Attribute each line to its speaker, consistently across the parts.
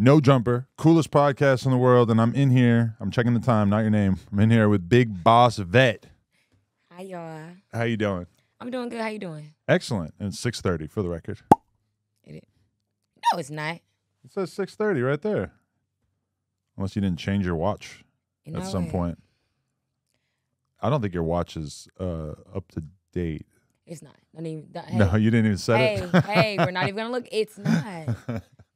Speaker 1: No Jumper, coolest podcast in the world, and I'm in here. I'm checking the time, not your name. I'm in here with Big Boss Vet.
Speaker 2: Hi, y'all.
Speaker 1: How you doing?
Speaker 2: I'm doing good. How you doing?
Speaker 1: Excellent. And it's 6:30 for the record.
Speaker 2: No, it's not.
Speaker 1: It says 6:30 right there. Unless you didn't change your watch at some point. I don't think your watch is up to date.
Speaker 2: It's not. Hey,
Speaker 1: no, you didn't even set it.
Speaker 2: Hey, we're not even gonna look. It's not.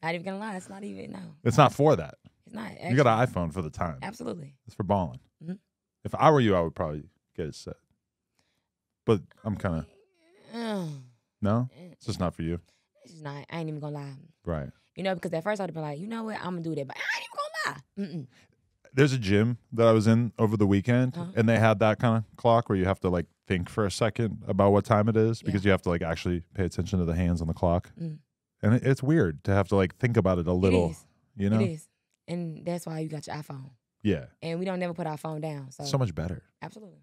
Speaker 2: Not even gonna lie. It's not even. No.
Speaker 1: It's not for that.
Speaker 2: It's not. Actually.
Speaker 1: You got an iPhone for the time.
Speaker 2: Absolutely.
Speaker 1: It's for balling.
Speaker 2: Mm-hmm.
Speaker 1: If I were you, I would probably get it set. But I'm kind of. No? It's just not for you.
Speaker 2: It's just not. I ain't even gonna lie.
Speaker 1: Right.
Speaker 2: You know, because at first I'd have been like, you know what, I'm gonna do that, but I ain't even gonna lie.
Speaker 1: There's a gym that I was in over the weekend, and they had that kind of clock where you have to like think for a second about what time it is because you have to like actually pay attention to the hands on the clock. And it's weird to have to like think about it a little.
Speaker 2: It is.
Speaker 1: You know?
Speaker 2: It is. And that's why you got your iPhone.
Speaker 1: Yeah.
Speaker 2: And we don't never put our phone down. So
Speaker 1: much better.
Speaker 2: Absolutely.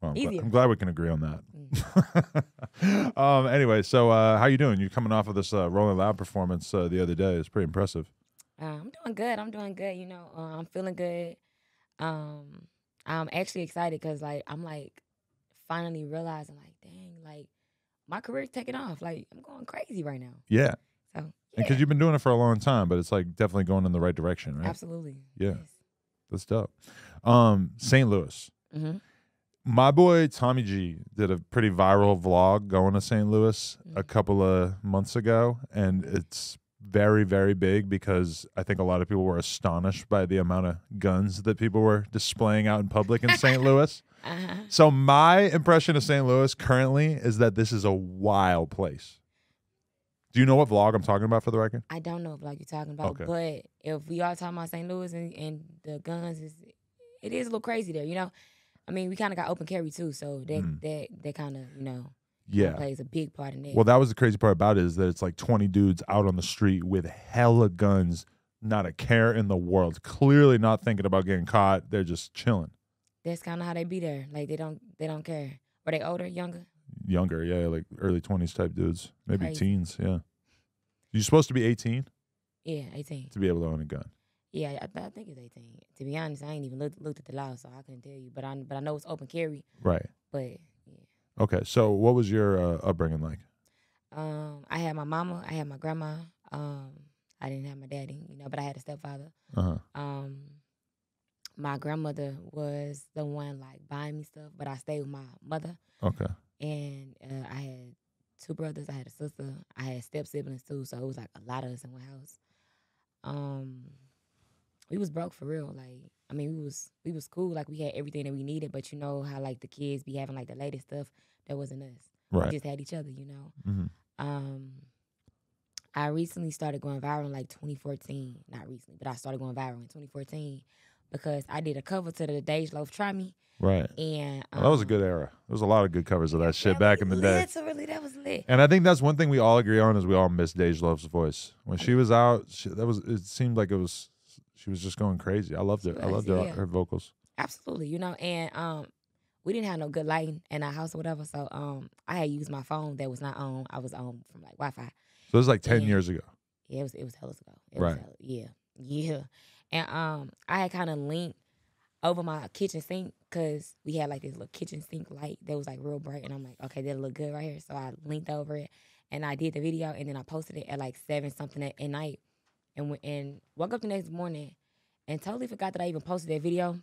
Speaker 1: Well,
Speaker 2: Easier.
Speaker 1: I'm glad we can agree on that. Anyway, so how you doing? You're coming off of this Rolling Loud performance the other day. It's pretty impressive.
Speaker 2: I'm doing good. You know, I'm feeling good. I'm actually excited because I'm finally realizing dang, my career's taking off. Like I'm going crazy right now.
Speaker 1: Yeah.
Speaker 2: So
Speaker 1: because you've been doing it for a long time, but it's like definitely going in the right direction, right?
Speaker 2: Absolutely.
Speaker 1: Yeah.
Speaker 2: Yes.
Speaker 1: That's dope. St. Louis.
Speaker 2: Mm-hmm.
Speaker 1: My boy Tommy G did a pretty viral vlog going to St. Louis a couple of months ago, and it's very, very big because I think a lot of people were astonished by the amount of guns that people were displaying out in public in St. Louis. So my impression of St. Louis currently is that this is a wild place. Do you know what vlog I'm talking about for the record?
Speaker 2: I don't know what vlog you're talking about, but if we are talking about St. Louis and the guns, it is a little crazy there, you know? I mean, we kind of got open carry too, so that kind of, you know, plays a big part in that.
Speaker 1: Well, that was the crazy part about it is that it's like 20 dudes out on the street with hella guns, not a care in the world, clearly not thinking about getting caught. They're just chilling.
Speaker 2: That's kind of how they be there. Like they don't care. Are they older, younger?
Speaker 1: Younger, yeah, like early 20s type dudes, maybe
Speaker 2: Crazy.
Speaker 1: teens, yeah. You're supposed to be 18?
Speaker 2: Yeah, 18.
Speaker 1: To be able to own a gun.
Speaker 2: Yeah, I think it's 18. To be honest, I ain't even looked at the law, so I couldn't tell you. But I know it's open carry.
Speaker 1: Right.
Speaker 2: But yeah.
Speaker 1: Okay, so what was your upbringing like?
Speaker 2: I had my mama, I had my grandma. I didn't have my daddy, you know, but I had a stepfather. My grandmother was the one buying me stuff, but I stayed with my mother.
Speaker 1: Okay.
Speaker 2: And I had 2 brothers, I had a sister, I had step siblings too, so it was a lot of us in one house. We was broke for real. I mean, we was cool. We had everything that we needed, but you know how the kids be having the latest stuff. That wasn't us.
Speaker 1: Right.
Speaker 2: We just had each other, you know.
Speaker 1: Mm-hmm.
Speaker 2: I recently started going viral in 2014. Not recently, but I started going viral in 2014 because I did a cover to the Dej Loaf Try Me.
Speaker 1: Right.
Speaker 2: And
Speaker 1: that was a good era. There was a lot of good covers of that shit back in the day.
Speaker 2: Literally, that was lit.
Speaker 1: And I think that's one thing we all agree on is we all miss Dej Loaf's voice. When she was out, it seemed like she was just going crazy. I loved it. I loved her vocals.
Speaker 2: Absolutely, you know, and we didn't have no good lighting in our house or whatever, so I had used my phone that was not on. I was on from Wi-Fi.
Speaker 1: So it was 10 years ago.
Speaker 2: Yeah, it was hella ago.
Speaker 1: Right.
Speaker 2: Yeah. And I had kind of linked over my kitchen sink because we had this little kitchen sink light that was real bright, and I'm like, okay, that'll look good right here. So I linked over it, and I did the video, and then I posted it at 7 something at night, and woke up the next morning, and totally forgot that I even posted that video.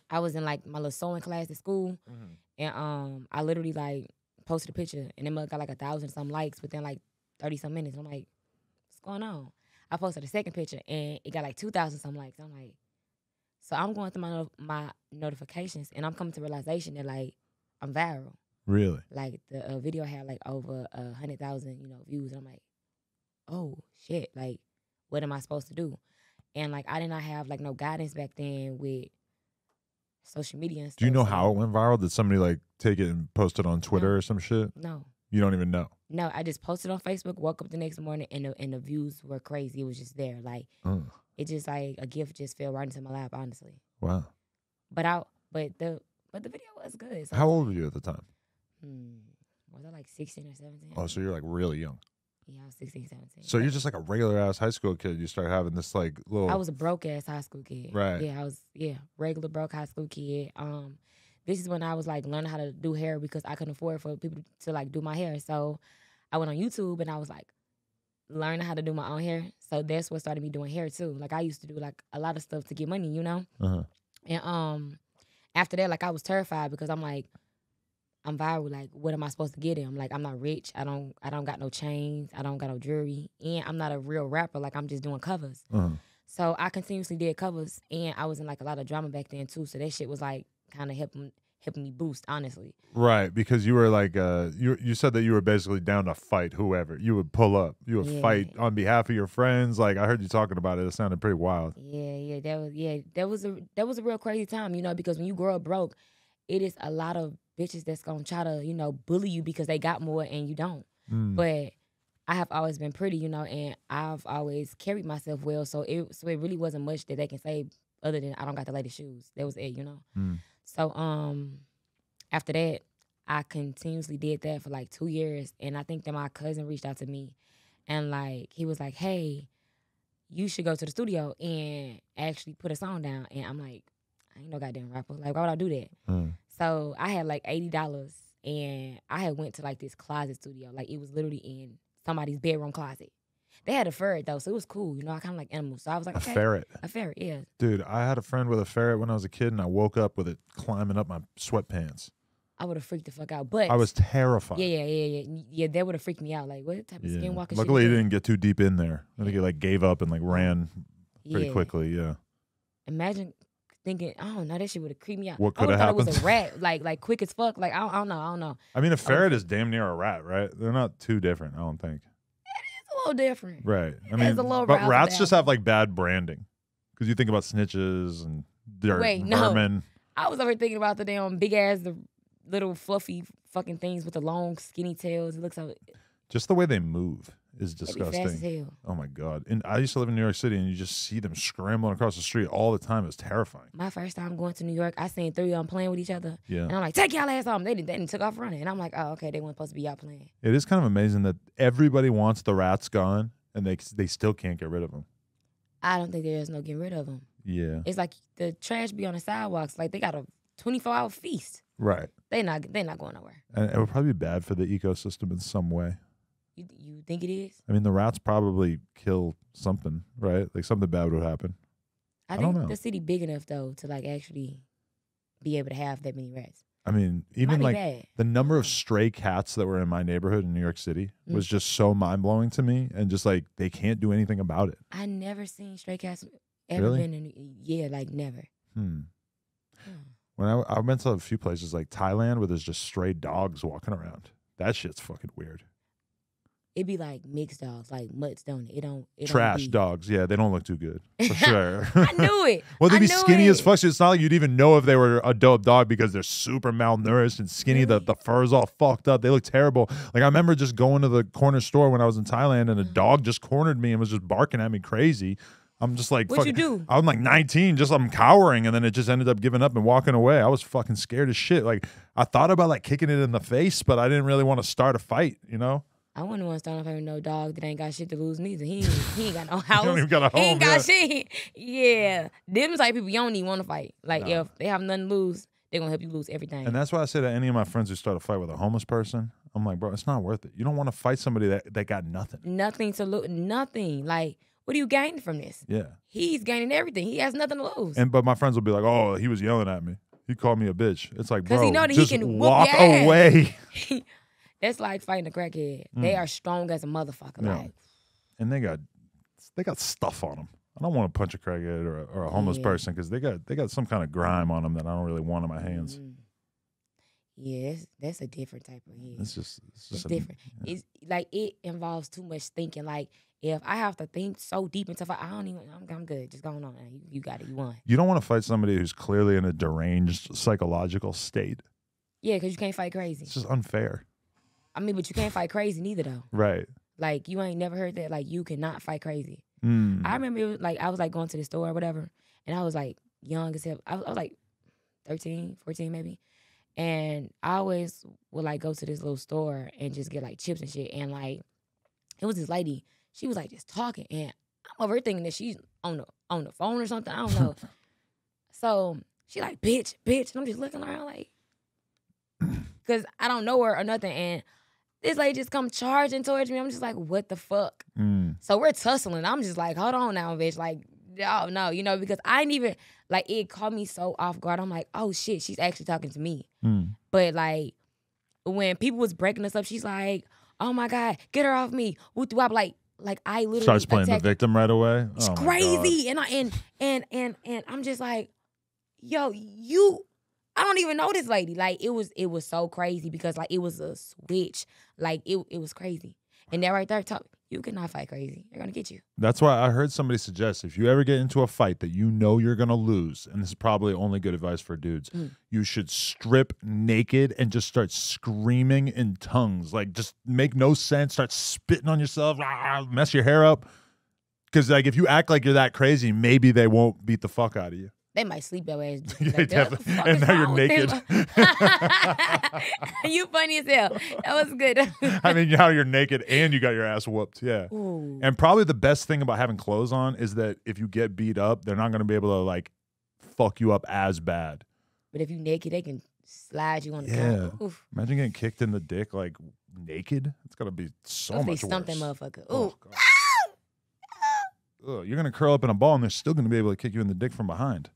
Speaker 2: I was in my little sewing class at school, and I literally posted a picture, and it got 1,000 some likes within 30 some minutes. I'm like, what's going on? I posted a second picture, and it got 2,000 some likes. I'm like, so I'm going through my notifications, and I'm coming to realization that I'm viral.
Speaker 1: Really?
Speaker 2: The video had over 100,000 views. And I'm like, oh shit! What am I supposed to do? And I did not have no guidance back then with social media and stuff.
Speaker 1: Do you know how it went viral? Did somebody take it and post it on Twitter or some shit?
Speaker 2: No.
Speaker 1: You don't even know?
Speaker 2: No, I just posted on Facebook, woke up the next morning, and the views were crazy. It was just there. It just a gift just fell right into my lap, honestly.
Speaker 1: Wow.
Speaker 2: But the video was good. So
Speaker 1: how old were you at the time?
Speaker 2: Was I 16 or 17?
Speaker 1: Oh, so you're really young.
Speaker 2: Yeah, I was 16, 17.
Speaker 1: So you're just like a regular ass high school kid. You start having this like little.
Speaker 2: I was a broke ass high school kid.
Speaker 1: Right.
Speaker 2: Yeah, I was regular broke high school kid. This is when I was like learning how to do hair because I couldn't afford for people to like do my hair. So I went on YouTube and I was like learning how to do my own hair. So that's what started me doing hair too. Like I used to do like a lot of stuff to get money, you know?
Speaker 1: Uh-huh.
Speaker 2: And after that, like I was terrified because I'm like, I'm viral. Like, what am I supposed to get him? Like, I'm not rich. I don't got no chains. I don't got no jewelry. And I'm not a real rapper. Like, I'm just doing covers.
Speaker 1: Uh-huh.
Speaker 2: So I continuously did covers, and I was in like a lot of drama back then too. So that shit was like kind of helping me boost, honestly.
Speaker 1: Right, because you were like you said that you were basically down to fight whoever. You would pull up. You would fight on behalf of your friends. Like I heard you talking about it. It sounded pretty wild.
Speaker 2: Yeah, that was a real crazy time, you know, because when you grow up broke, it is a lot of bitches that's gonna try to, you know, bully you because they got more and you don't. But I have always been pretty, you know, and I've always carried myself well. So it really wasn't much that they can say other than I don't got the latest shoes. That was it, you know. So after that, I continuously did that for like 2 years, and I think that my cousin reached out to me, and like he was like, "Hey, you should go to the studio and actually put a song down." And I'm like, I ain't no goddamn rapper. Like, why would I do that? So I had like $80, and I had went to like this closet studio. Like, it was literally in somebody's bedroom closet. They had a ferret, though, so it was cool. You know, I kind of like animals. So I was like, okay.
Speaker 1: A ferret?
Speaker 2: A ferret, yeah.
Speaker 1: Dude, I had a friend with a ferret when I was a kid, and I woke up with it climbing up my sweatpants.
Speaker 2: I would have freaked the fuck out. But
Speaker 1: I was terrified.
Speaker 2: Yeah, that would have freaked me out. Like, what type of skinwalker shit?
Speaker 1: Luckily, he didn't get too deep in there. I think he like gave up and like ran pretty quickly, yeah.
Speaker 2: Imagine thinking, I don't know, that shit would have creeped me out.
Speaker 1: What could have happened?
Speaker 2: It was a rat, like quick as fuck. Like, I don't know.
Speaker 1: I mean, a ferret is damn near a rat, right? They're not too different, I don't think.
Speaker 2: It's a little different.
Speaker 1: Right. I
Speaker 2: It's
Speaker 1: mean,
Speaker 2: a little
Speaker 1: but rats just have like bad branding. Because you think about snitches and dirt, vermin.
Speaker 2: No. I was over thinking about the damn big ass, the little fluffy fucking things with the long skinny tails. It looks so.
Speaker 1: Just the way they move is disgusting.
Speaker 2: Fast as hell.
Speaker 1: Oh my God. And I used to live in New York City, and you just see them scrambling across the street all the time. It's terrifying.
Speaker 2: My first time going to New York, I seen 3 of them playing with each other.
Speaker 1: Yeah.
Speaker 2: And I'm like, take y'all ass off. They didn't took off running. And I'm like, oh, okay, they weren't supposed to be out playing.
Speaker 1: It is kind of amazing that everybody wants the rats gone, and they still can't get rid of them.
Speaker 2: I don't think there's no getting rid of them.
Speaker 1: Yeah.
Speaker 2: It's like the trash be on the sidewalks. Like, they got a 24-hour feast.
Speaker 1: Right.
Speaker 2: They're not going nowhere.
Speaker 1: And it would probably be bad for the ecosystem in some way.
Speaker 2: You think it is?
Speaker 1: I mean, the rats probably kill something, right? Like something bad would happen.
Speaker 2: I
Speaker 1: don't know.
Speaker 2: think the city big enough though to like actually be able to have that many rats.
Speaker 1: I mean, even like
Speaker 2: bad.
Speaker 1: the number of stray cats that were in my neighborhood in New York City was just so mind blowing to me, and just like they can't do anything about it.
Speaker 2: I never seen stray cats ever
Speaker 1: Really?
Speaker 2: been in like never.
Speaker 1: When I went to a few places like Thailand where there's just stray dogs walking around. That shit's fucking weird.
Speaker 2: It'd be like mixed dogs, like mutts, don't it? It
Speaker 1: Trash
Speaker 2: don't
Speaker 1: dogs. Yeah, they don't look too good. For sure.
Speaker 2: I knew it.
Speaker 1: Well, they'd
Speaker 2: I
Speaker 1: be
Speaker 2: knew
Speaker 1: skinny
Speaker 2: it.
Speaker 1: as fuck. So it's not like you'd even know if they were a dope dog because they're super malnourished and skinny.
Speaker 2: Really?
Speaker 1: The fur's all fucked up. They look terrible. Like I remember just going to the corner store when I was in Thailand, and a dog just cornered me and was just barking at me crazy. I'm just like,
Speaker 2: What'd you do?
Speaker 1: I'm like 19, I'm cowering, and then it just ended up giving up and walking away. I was fucking scared as shit. Like I thought about like kicking it in the face, but I didn't really want to start a fight, you know?
Speaker 2: I wouldn't want to start off with no dog that ain't got shit to lose neither. He ain't got no house.
Speaker 1: He don't even got a home.
Speaker 2: He ain't got shit. Yeah. Them type people, you don't even want to fight. Like, if they have nothing to lose, they're going to help you lose everything.
Speaker 1: And that's why I say to any of my friends who start a fight with a homeless person, I'm like, bro, it's not worth it. You don't want to fight somebody that got nothing.
Speaker 2: Nothing to lose. Nothing. Like, what are you gaining from this?
Speaker 1: Yeah.
Speaker 2: He's gaining everything. He has nothing to lose.
Speaker 1: But my friends will be like, oh, he was yelling at me. He called me a bitch. It's like, bro,
Speaker 2: he know that he
Speaker 1: just
Speaker 2: can whoop
Speaker 1: walk
Speaker 2: your ass.
Speaker 1: away.
Speaker 2: That's like fighting a crackhead. They are strong as a motherfucker.
Speaker 1: Yeah.
Speaker 2: Like,
Speaker 1: And they got stuff on them. I don't want to punch a crackhead or a homeless person because they got some kind of grime on them that I don't really want in my hands.
Speaker 2: Yeah, that's a different type of head.
Speaker 1: It's just
Speaker 2: different. Yeah. It's like it involves too much thinking. Like if I have to think so deep into fight, I'm good. Just going on. You got it. You won.
Speaker 1: You don't want to fight somebody who's clearly in a deranged psychological state.
Speaker 2: Yeah, because you can't fight crazy.
Speaker 1: It's just unfair.
Speaker 2: I mean, but you can't fight crazy neither though.
Speaker 1: Right.
Speaker 2: Like you ain't never heard that. Like you cannot fight crazy.
Speaker 1: I
Speaker 2: remember it was, like I was like going to the store or whatever, and I was like young as hell. I was like 13, 14 maybe. And I always would like go to this little store and just get like chips and shit. And like It was this lady. She was like just talking, and I'm over here thinking that she's on the phone or something. I don't know. So she like, bitch. And I'm just looking around like, because I don't know her or nothing. And this lady just come charging towards me. I'm just like, what the fuck? So we're tussling. I'm just like, hold on now, bitch. Like, no, you know, because I didn't even, like, it caught me so off guard. I'm like, oh shit, she's actually talking to me. But like, when people was breaking us up, she's like, oh my God, get her off me. Whoop, whoop. Like I literally
Speaker 1: starts playing the victim right away.
Speaker 2: It's
Speaker 1: oh
Speaker 2: crazy. And I'm just like, yo, I don't even know this lady. Like it was so crazy because like it was a switch. Like it was crazy. And that right there, you cannot fight crazy. They're gonna get you.
Speaker 1: That's why I heard somebody suggest if you ever get into a fight that you know you're gonna lose, and this is probably only good advice for dudes, you should strip naked and just start screaming in tongues. Like just make no sense, start spitting on yourself, mess your hair up. Because like if you act like you're that crazy, maybe they won't beat the fuck out of you.
Speaker 2: They might sleep your ass.
Speaker 1: Like, and now you're naked.
Speaker 2: You funny as hell. That was good.
Speaker 1: I mean, now you're naked and you got your ass whooped. Yeah.
Speaker 2: Ooh.
Speaker 1: And probably the best thing about having clothes on is that if you get beat up, they're not going to be able to like fuck you up as bad.
Speaker 2: But if you naked, they can slide you on the counter. Oof.
Speaker 1: Imagine getting kicked in the dick like naked. It's got to be so much worse.
Speaker 2: Stump that motherfucker. Ooh.
Speaker 1: Oh, ugh, you're going to curl up in a ball and they're still going to be able to kick you in the dick from behind.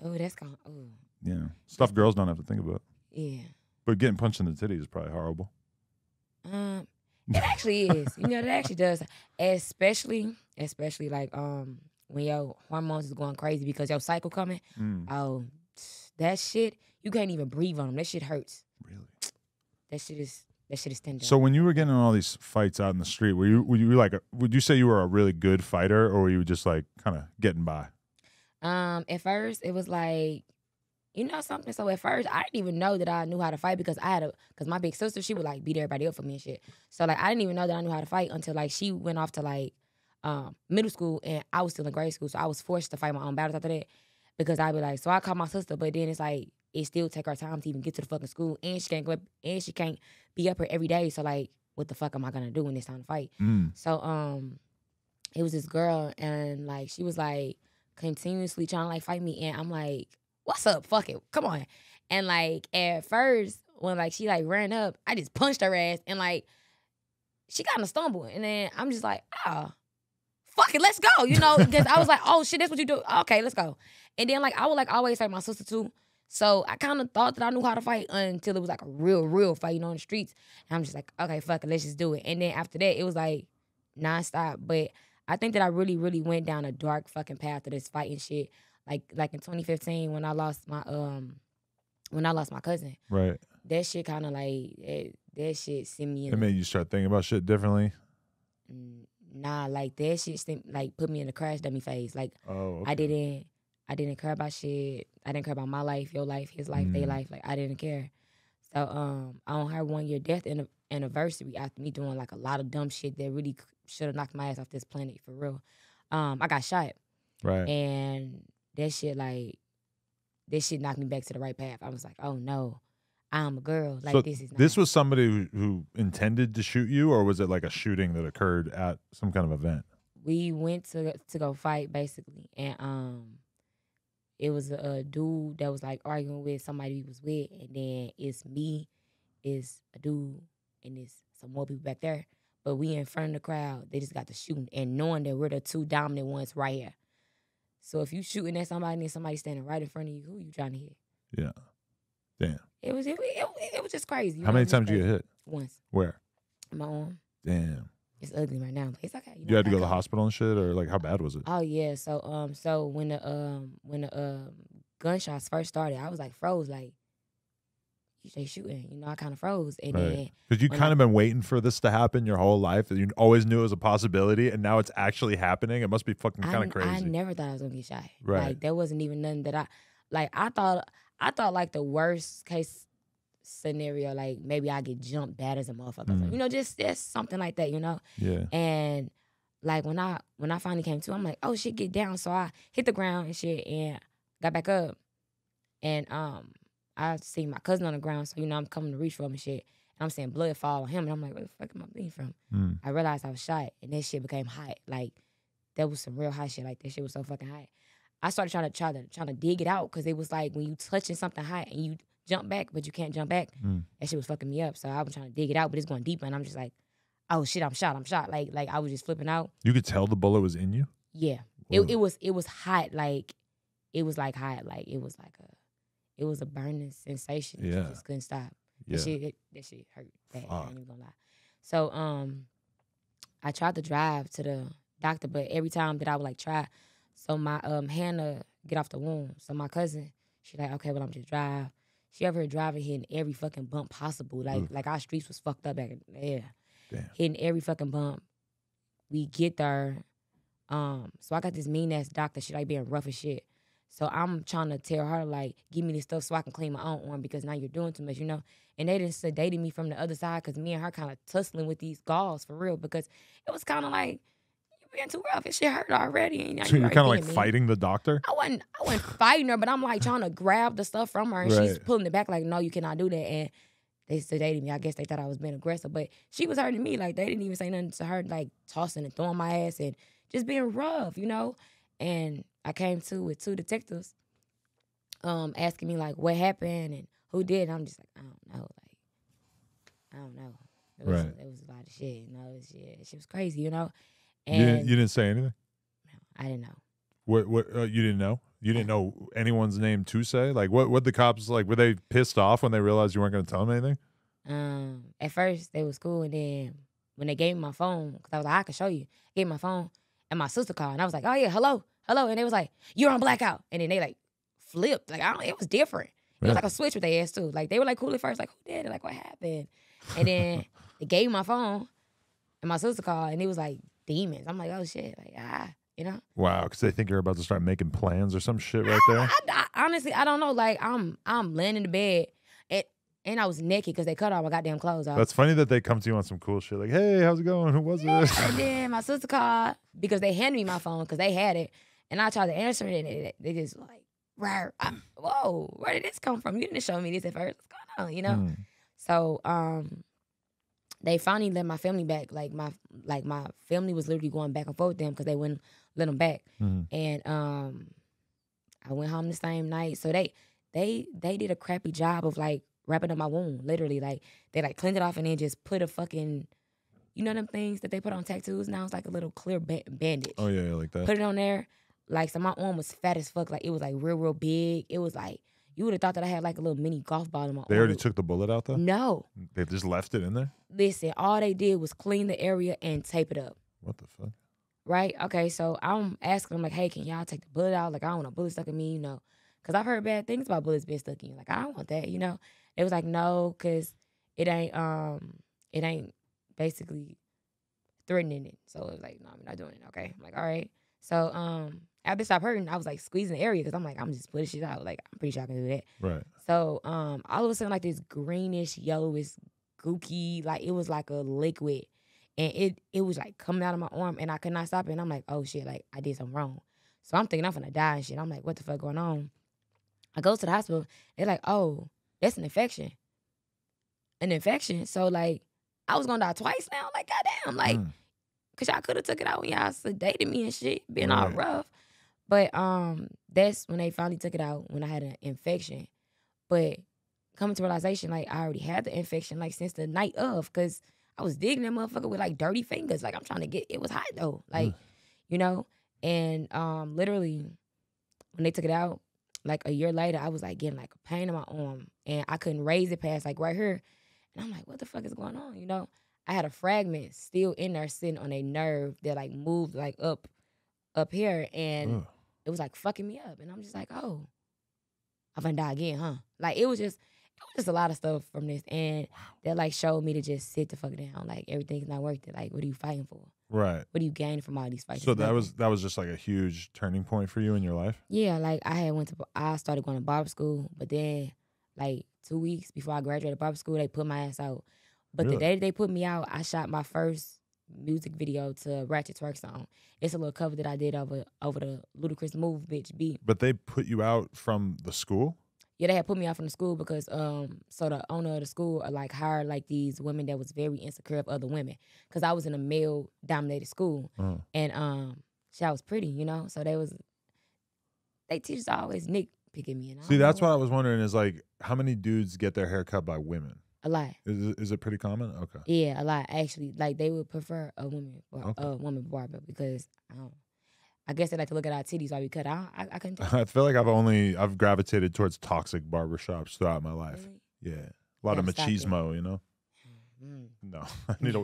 Speaker 2: Oh, that's kind of, oh.
Speaker 1: Yeah. Stuff girls don't have to think about.
Speaker 2: Yeah.
Speaker 1: But getting punched in the titties is probably horrible.
Speaker 2: It actually is. You know, it actually does. Especially like when your hormones is going crazy because your cycle coming. Oh, that shit, you can't even breathe on them. That shit hurts.
Speaker 1: Really?
Speaker 2: That shit is tender.
Speaker 1: So when you were getting in all these fights out in the street, were you like would you say you were a really good fighter, or were you just like kind of getting by?
Speaker 2: At first it was like, you know something. So at first I didn't even know that I knew how to fight because because my big sister, she would like beat everybody up for me and shit. So like I didn't even know that I knew how to fight until like she went off to like middle school and I was still in grade school. So I was forced to fight my own battles after that because I'd be like, so I called my sister, but then it's like it still take her time to even get to the fucking school, and she can't go up, and she can't be up here every day. So like, what the fuck am I gonna do when it's time to fight? So it was this girl, and like she was like continuously trying to like fight me, and I'm like, what's up? Fuck it, come on. And like at first when like she like ran up, I just punched her ass, and like she kind of stumbled, and then I'm just like, fuck it, let's go, you know, because I was like, oh shit, that's what you do. Okay, let's go. And then like I would like always fight my sister too. So I kind of thought that I knew how to fight until it was like a real fight, you know, in the streets. And I'm just like, okay, fuck it, let's just do it. And then after that, it was like nonstop. But I think that I really went down a dark fucking path of this fighting shit. Like in 2015 when I lost my cousin.
Speaker 1: Right.
Speaker 2: That shit kind of like that shit sent me in.
Speaker 1: It made you start thinking about shit differently.
Speaker 2: Nah, like that shit like put me in the crash dummy phase. Like
Speaker 1: okay.
Speaker 2: I didn't care about shit. I didn't care about my life, your life, his life, their life. Like I didn't care. So on her 1 year death anniversary, after me doing like a lot of dumb shit that really should have knocked my ass off this planet for real, I got shot.
Speaker 1: Right.
Speaker 2: And that shit knocked me back to the right path. I was like, oh no, I'm a girl. Like
Speaker 1: so
Speaker 2: this is not.
Speaker 1: This was somebody who intended to shoot you, or was it like a shooting that occurred at some kind of event?
Speaker 2: We went to go fight basically, and it was a dude that was like arguing with somebody he was with, and then it's me, it's a dude, and it's some more people back there. But we in front of the crowd, they just got to shooting, and knowing that we're the two dominant ones right here. So if you shooting at somebody and somebody standing right in front of you, who you trying to hit?
Speaker 1: Yeah. Damn.
Speaker 2: It was just crazy.
Speaker 1: How many times did you get hit?
Speaker 2: Once.
Speaker 1: Where?
Speaker 2: My arm.
Speaker 1: Damn.
Speaker 2: It's ugly right now, but it's okay.
Speaker 1: You had to go to the hospital and shit, or like how bad was it?
Speaker 2: Oh yeah. So when the gunshots first started, I was like froze, like they shooting. You know, I kind of froze, and then
Speaker 1: because you kind of been waiting for this to happen your whole life. You always knew it was a possibility, and now it's actually happening. It must be fucking kind of crazy.
Speaker 2: I never thought I was gonna get shot.
Speaker 1: Right.
Speaker 2: Like there wasn't even nothing that I thought like the worst case scenario, like maybe I get jumped bad as a motherfucker. You know, just something like that, you know?
Speaker 1: Yeah.
Speaker 2: And like when I finally came to, I'm like, oh shit, get down. So I hit the ground and shit and got back up. And I see my cousin on the ground, so you know I'm coming to reach for him and shit. I'm seeing blood fall on him, and I'm like, where the fuck am I bleeding from?
Speaker 1: Mm.
Speaker 2: I realized I was shot, and that shit became hot. Like, that was some real hot shit. Like, that shit was so fucking hot. I started trying to dig it out because it was like when you touching something hot and you jump back, but you can't jump back. That shit was fucking me up. So I was trying to dig it out, but it's going deeper, and I'm just like, oh shit, I'm shot. Like I was just flipping out.
Speaker 1: You could tell the bullet was in you?
Speaker 2: Yeah,
Speaker 1: Whoa.
Speaker 2: it was hot. Like it was like hot. Like it was a burning sensation.
Speaker 1: Yeah.
Speaker 2: You just couldn't stop.
Speaker 1: Yeah.
Speaker 2: That shit hurt bad. I
Speaker 1: Fuck.
Speaker 2: ain't even gonna lie. So I tried to drive to the doctor, but every time that I would like try, so my Hannah get off the wound. So my cousin, she like, okay, well I'm just drive. She over here driving, hitting every fucking bump possible. Like our streets was fucked up back in
Speaker 1: Damn.
Speaker 2: hitting every fucking bump. We get there. So I got this mean ass doctor. She like being rough as shit. So I'm trying to tell her like, give me this stuff so I can clean my own arm because now you're doing too much, you know. And they didn't sedated me from the other side because me and her kind of tussling with these gauze for real because it was kind of like you being too rough. It shit hurt already. And now
Speaker 1: So you're
Speaker 2: right
Speaker 1: kind of like
Speaker 2: being mean.
Speaker 1: fighting the doctor?
Speaker 2: I wasn't fighting her, but I'm like trying to grab the stuff from her, and she's
Speaker 1: Right.
Speaker 2: pulling it back like, no, you cannot do that. And they sedated me. I guess they thought I was being aggressive, but she was hurting me. Like they didn't even say nothing to her, like tossing and throwing my ass and just being rough, you know. And I came to with 2 detectives, asking me like what happened and who did. And I'm just like, I don't know. Like I don't know. It was a lot of shit. You know, shit was crazy, you know. And
Speaker 1: You didn't say anything?
Speaker 2: I didn't know.
Speaker 1: What you didn't know? You didn't know anyone's name to say? Like what the cops like? Were they pissed off when they realized you weren't going to tell them anything?
Speaker 2: At first they was cool, and then when they gave me my phone, because I was like, I can show you. Gave me my phone, and my sister called, and I was like, oh yeah, hello, and they was like, you're on blackout, and then they like flipped, like it was different. It was like a switch with their ass too. Like they were like cool at first, like who did it? Like what happened? And then they gave me my phone, and my sister called, and it was like demons. I'm like, oh shit, like you know.
Speaker 1: Wow, because they think you're about to start making plans or some shit right there.
Speaker 2: I honestly, I don't know. Like I'm laying in the bed, and I was naked because they cut all my goddamn clothes off.
Speaker 1: That's funny that they come to you on some cool shit. Like, hey, how's it going? Who was it?
Speaker 2: And then my sister called because they handed me my phone because they had it, and I tried to answer it, and they just like, whoa, where did this come from? You didn't show me this at first. What's going on? You know. So they finally let my family back. Like my family was literally going back and forth with them because they wouldn't let them back. And I went home the same night. So they did a crappy job of like wrapping up my wound. Literally, like they like cleaned it off and then just put a fucking, you know them things that they put on tattoos. Now it's like a little clear bandage.
Speaker 1: Oh yeah, like that.
Speaker 2: Put it on there. Like so, my arm was fat as fuck. Like it was like real big. It was like you would have thought that I had like a little mini golf ball in my arm.
Speaker 1: They already took the bullet out though?
Speaker 2: No.
Speaker 1: They just left it in there?
Speaker 2: Listen, all they did was clean the area and tape it up.
Speaker 1: What the fuck?
Speaker 2: Right? Okay, so I'm asking them, like, hey, can y'all take the bullet out? Like, I don't want a bullet stuck in me, you know. Because I've heard bad things about bullets being stuck in you. Like, I don't want that, you know. It was like, no, because it ain't basically threatening it. So it was like, no, I'm not doing it, okay? I'm like, all right. So after it stopped hurting, I was like squeezing the area because I'm like, I'm just putting shit out. Like, I'm pretty sure I can do that.
Speaker 1: Right.
Speaker 2: So all of a sudden, like this greenish, yellowish, gooky, like it was like a liquid. And it was like coming out of my arm and I could not stop it. And I'm like, oh shit, like I did something wrong. So I'm thinking I'm gonna die and shit. I'm like, what the fuck going on? I go to the hospital. They're like, oh, that's an infection. An infection. So like, I was gonna die twice now. Like, goddamn, like, cause y'all could have took it out when y'all sedated me and shit, being all rough. But that's when they finally took it out when I had an infection. But coming to realization, like I already had the infection like since the night of, cause I was digging that motherfucker with like dirty fingers. Like I'm trying to get, it was hot though. Like, you know? And literally when they took it out, like a year later, I was like getting like a pain in my arm and I couldn't raise it past like right here. And I'm like, what the fuck is going on? You know? I had a fragment still in there sitting on a nerve that like moved like up here and it was like fucking me up. And I'm just like, oh, I'm gonna die again, huh? Like it was just a lot of stuff from this, and that like showed me to just sit the fuck down. Like everything's not worth it. Like what are you fighting for?
Speaker 1: Right.
Speaker 2: What are you gaining from all these fights?
Speaker 1: So that was just like a huge turning point for you in your life?
Speaker 2: Yeah, like I started going to barber school, but then like 2 weeks before I graduated barber school, they put my ass out. But the day they put me out, I shot my first music video to Ratchet Twerk song. It's a little cover that I did over the Ludacris Move Bitch beat.
Speaker 1: But they put you out from the school?
Speaker 2: Yeah, they had put me out from the school because so the owner of the school like hired like these women that was very insecure of other women because I was in a male dominated school and I was pretty, you know. So they teachers always nitpicking me. And I
Speaker 1: See,
Speaker 2: don't know
Speaker 1: that's what
Speaker 2: why.
Speaker 1: I was wondering is like how many dudes get their hair cut by women?
Speaker 2: A lot.
Speaker 1: Is it pretty common? Okay.
Speaker 2: Yeah, a lot actually. Like they would prefer a
Speaker 1: Okay.
Speaker 2: woman barber because I guess they like to look at our titties while we cut. I couldn't. Take
Speaker 1: I feel like I've gravitated towards toxic barbershops throughout my life.
Speaker 2: Really?
Speaker 1: Yeah, a lot of
Speaker 2: Gotta stop that.
Speaker 1: machismo, you know.
Speaker 2: Mm,
Speaker 1: No,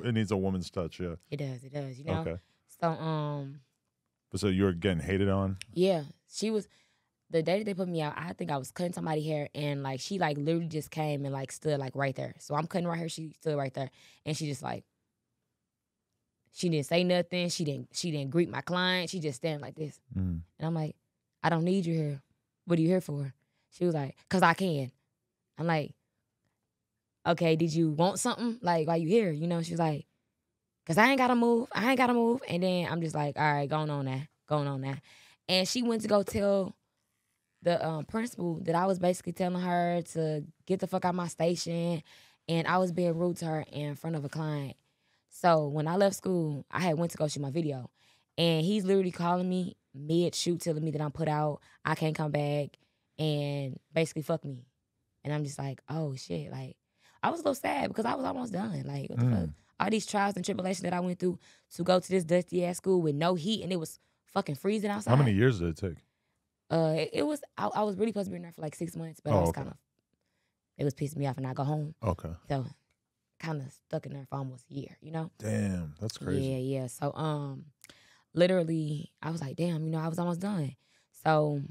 Speaker 1: it needs a woman's touch. Yeah.
Speaker 2: it does. You know.
Speaker 1: Okay.
Speaker 2: So
Speaker 1: But so you were getting hated on?
Speaker 2: yeah, she was the day that they put me out. I think I was cutting somebody's hair, and like she like literally just came and like stood like right there. So I'm cutting right here. She stood right there, and she just like she didn't say nothing. She didn't greet my client. She just standing like this, and I'm like, I don't need you here. What are you here for? She was like, 'cause I can. I'm like, okay, did you want something? Like, why you here? You know, she was like, 'cause I ain't gotta move. And then I'm just like, all right, going on now. And she went to go tell the principal that I was basically telling her to get the fuck out my station, and I was being rude to her in front of a client. So when I left school, I had went to go shoot my video, and he's literally calling me mid-shoot, telling me that I'm put out, I can't come back, and basically fuck me. And I'm just like, oh shit, like I was a little sad because I was almost done. Like, what the fuck? All these trials and tribulations that I went through to go to this dusty ass school with no heat, and it was fucking freezing outside.
Speaker 1: How many years did it take?
Speaker 2: It was I was really supposed to be in there for like 6 months, but I was kind of it was pissing me off, and I go home.
Speaker 1: Okay.
Speaker 2: So kind of stuck in there for almost a year, you know.
Speaker 1: Damn, that's crazy.
Speaker 2: Yeah. So literally, I was like, damn, you know, I was almost done. So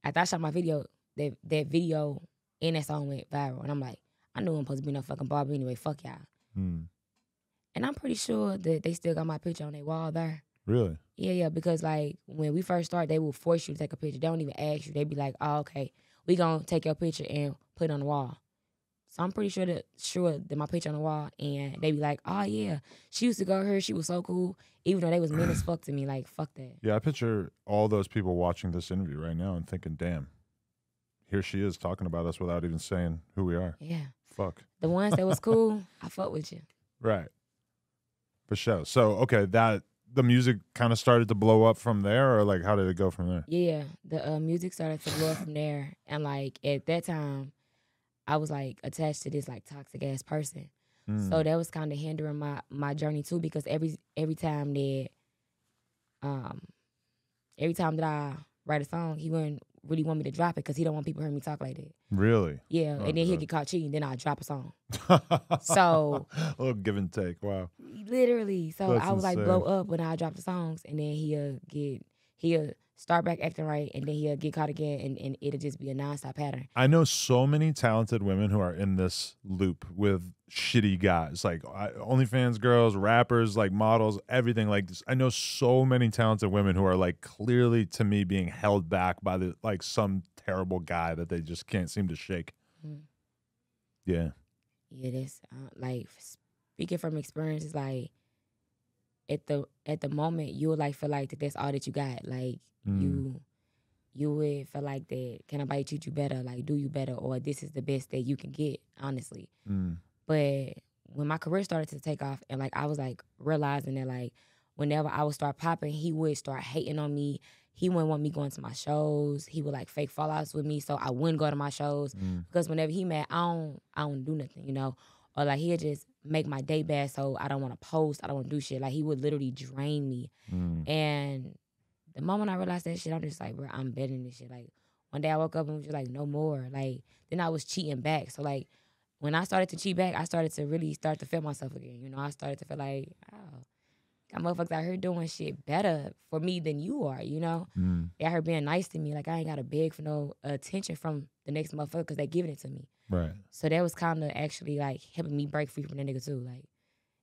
Speaker 2: after I shot my video, that video in that song went viral, and I'm like, I knew I'm supposed to be no fucking barber anyway. Fuck y'all. And I'm pretty sure that they still got my picture on their wall there.
Speaker 1: Really?
Speaker 2: Yeah, because like when we first started, they will force you to take a picture. They don't even ask you. They be like, oh, okay, we gonna take your picture and put it on the wall. So I'm pretty sure that my picture on the wall, and they be like, oh yeah, she used to go here. She was so cool, even though they was mean as fuck to me. Like, fuck that.
Speaker 1: Yeah, I picture all those people watching this interview right now and thinking, damn, here she is talking about us without even saying who we are.
Speaker 2: Yeah.
Speaker 1: Fuck.
Speaker 2: The ones that was cool, I fuck with you.
Speaker 1: Right. For sure. So, okay, the music kind of started to blow up from there, or like how did it go from there?
Speaker 2: Yeah, the music started to blow up from there, and like at that time, I was like attached to this like toxic ass person, so that was kind of hindering my journey too, because every time that I write a song, he wouldn't really want me to drop it because he don't want people hearing me talk like that.
Speaker 1: Really?
Speaker 2: Yeah, and then he'll get caught cheating, then I'll drop a song. So
Speaker 1: a little give and take. Wow.
Speaker 2: literally, so
Speaker 1: That's
Speaker 2: I would like
Speaker 1: insane.
Speaker 2: blow up when I drop the songs, and then he'll start back acting right, and then he'll get caught again, and it'll just be a nonstop pattern.
Speaker 1: I know so many talented women who are in this loop with shitty guys, like OnlyFans girls, rappers, like models, everything like this. I know so many talented women who are like clearly to me being held back by like some terrible guy that they just can't seem to shake. Yeah.
Speaker 2: Yeah, that's like speaking from experience. It's like at the moment you would like feel like that's all that you got. Like you would feel like that can nobody treat you better, like do you better, or this is the best that you can get, honestly. But when my career started to take off, and like I was like realizing that like whenever I would start popping, he would start hating on me. He wouldn't want me going to my shows. He would like fake fallouts with me, so I wouldn't go to my shows because whenever he mad, I don't do nothing, you know. Or like he'd just make my day bad, so I don't want to post. I don't want to do shit. Like he would literally drain me. And the moment I realized that shit, I'm just like, bro, I'm better than this shit. Like one day I woke up and was just like, no more. Like then I was cheating back. So like when I started to cheat back, I started to really start to feel myself again. You know, I started to feel like, oh, got motherfuckers out here doing shit better for me than you are, you know? They out here being nice to me. Like, I ain't got to beg for no attention from the next motherfucker because they giving it to me.
Speaker 1: Right.
Speaker 2: So that was kind of actually, like, helping me break free from that nigga, too. Like,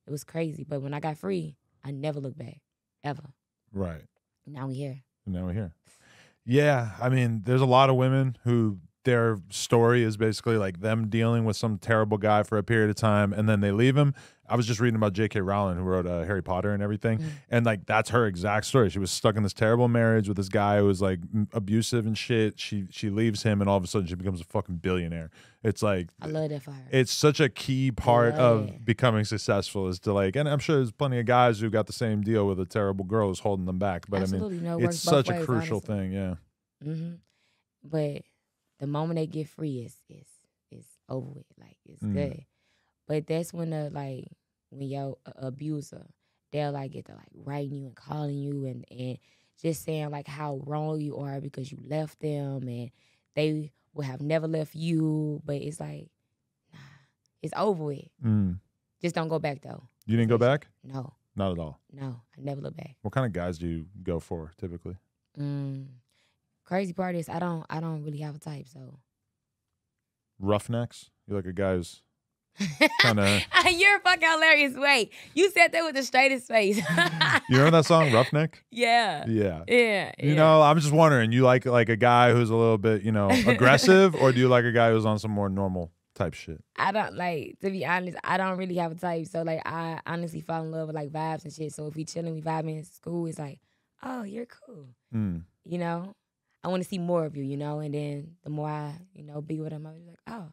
Speaker 2: it was crazy. But when I got free, I never looked back, ever.
Speaker 1: Right.
Speaker 2: Now we here.
Speaker 1: Now we're here. Yeah, I mean, there's a lot of women who their story is basically like them dealing with some terrible guy for a period of time, and then they leave him, I was just reading about J.K. Rowling, who wrote Harry Potter and everything,
Speaker 2: Mm-hmm.
Speaker 1: and like that's her exact story. She was stuck in this terrible marriage with this guy who was like abusive and shit. She leaves him, and all of a sudden she becomes a fucking billionaire. It's like
Speaker 2: I love that for her.
Speaker 1: it's such a key part
Speaker 2: love
Speaker 1: of
Speaker 2: it.
Speaker 1: becoming successful is to like, and I'm sure there's plenty of guys who got the same deal with a terrible girl who's holding them back. But
Speaker 2: Absolutely.
Speaker 1: I
Speaker 2: No,
Speaker 1: mean,
Speaker 2: it
Speaker 1: it's
Speaker 2: works both
Speaker 1: such a
Speaker 2: ways,
Speaker 1: crucial
Speaker 2: honestly.
Speaker 1: thing. Yeah.
Speaker 2: Mm-hmm. But the moment they get free, it's over with. Like it's good. But that's when when your abuser, they'll like get to like writing you and calling you and just saying like how wrong you are because you left them and they would have never left you. But it's like, nah, it's over with.
Speaker 1: Mm.
Speaker 2: Just don't go back though.
Speaker 1: You didn't go back?
Speaker 2: No,
Speaker 1: Not at all.
Speaker 2: no, I never look back.
Speaker 1: What kind of guys do you go for typically?
Speaker 2: Crazy part is I don't really have a type, so.
Speaker 1: Roughnecks? You like a guy who's kind of.
Speaker 2: You're fucking hilarious. Wait, you said that with the straightest face.
Speaker 1: You remember that song, Roughneck?
Speaker 2: Yeah.
Speaker 1: Yeah.
Speaker 2: Yeah.
Speaker 1: You know, I'm just wondering, you like a guy who's a little bit, aggressive, or do you like a guy who's on some more normal type shit?
Speaker 2: I don't to be honest, I don't really have a type. So like I honestly fall in love with like vibes and shit. So if we chilling, we vibing in school, it's like, oh, you're cool.
Speaker 1: Mm.
Speaker 2: You know? I want to see more of you, and then the more I, be with him, I was like, oh,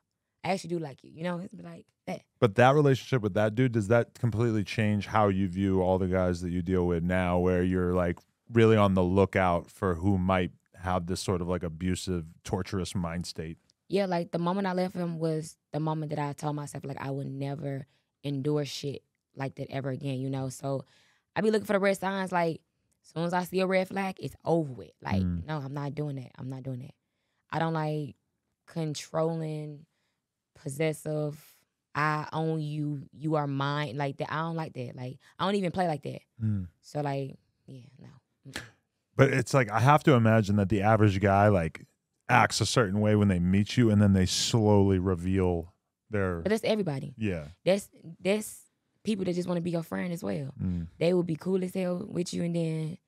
Speaker 2: I actually do like you, It's like that.
Speaker 1: But that relationship with that dude, does that completely change how you view all the guys that you deal with now, where you're like really on the lookout for who might have this sort of like abusive, torturous mind state?
Speaker 2: Yeah, like the moment I left him was the moment that I told myself like I would never endure shit like that ever again, So I be looking for the red signs. Like as soon as I see a red flag, it's over with. Like no, I'm not doing that. I'm not doing that. I don't like controlling, possessive. I own you. You are mine. Like that. I don't like that. Like I don't even play like that. So like yeah, no.
Speaker 1: But it's like I have to imagine that the average guy like acts a certain way when they meet you, and then they slowly reveal their.
Speaker 2: But that's everybody.
Speaker 1: Yeah.
Speaker 2: That's people that just want to be your friend as well. They will be cool as hell with you, and then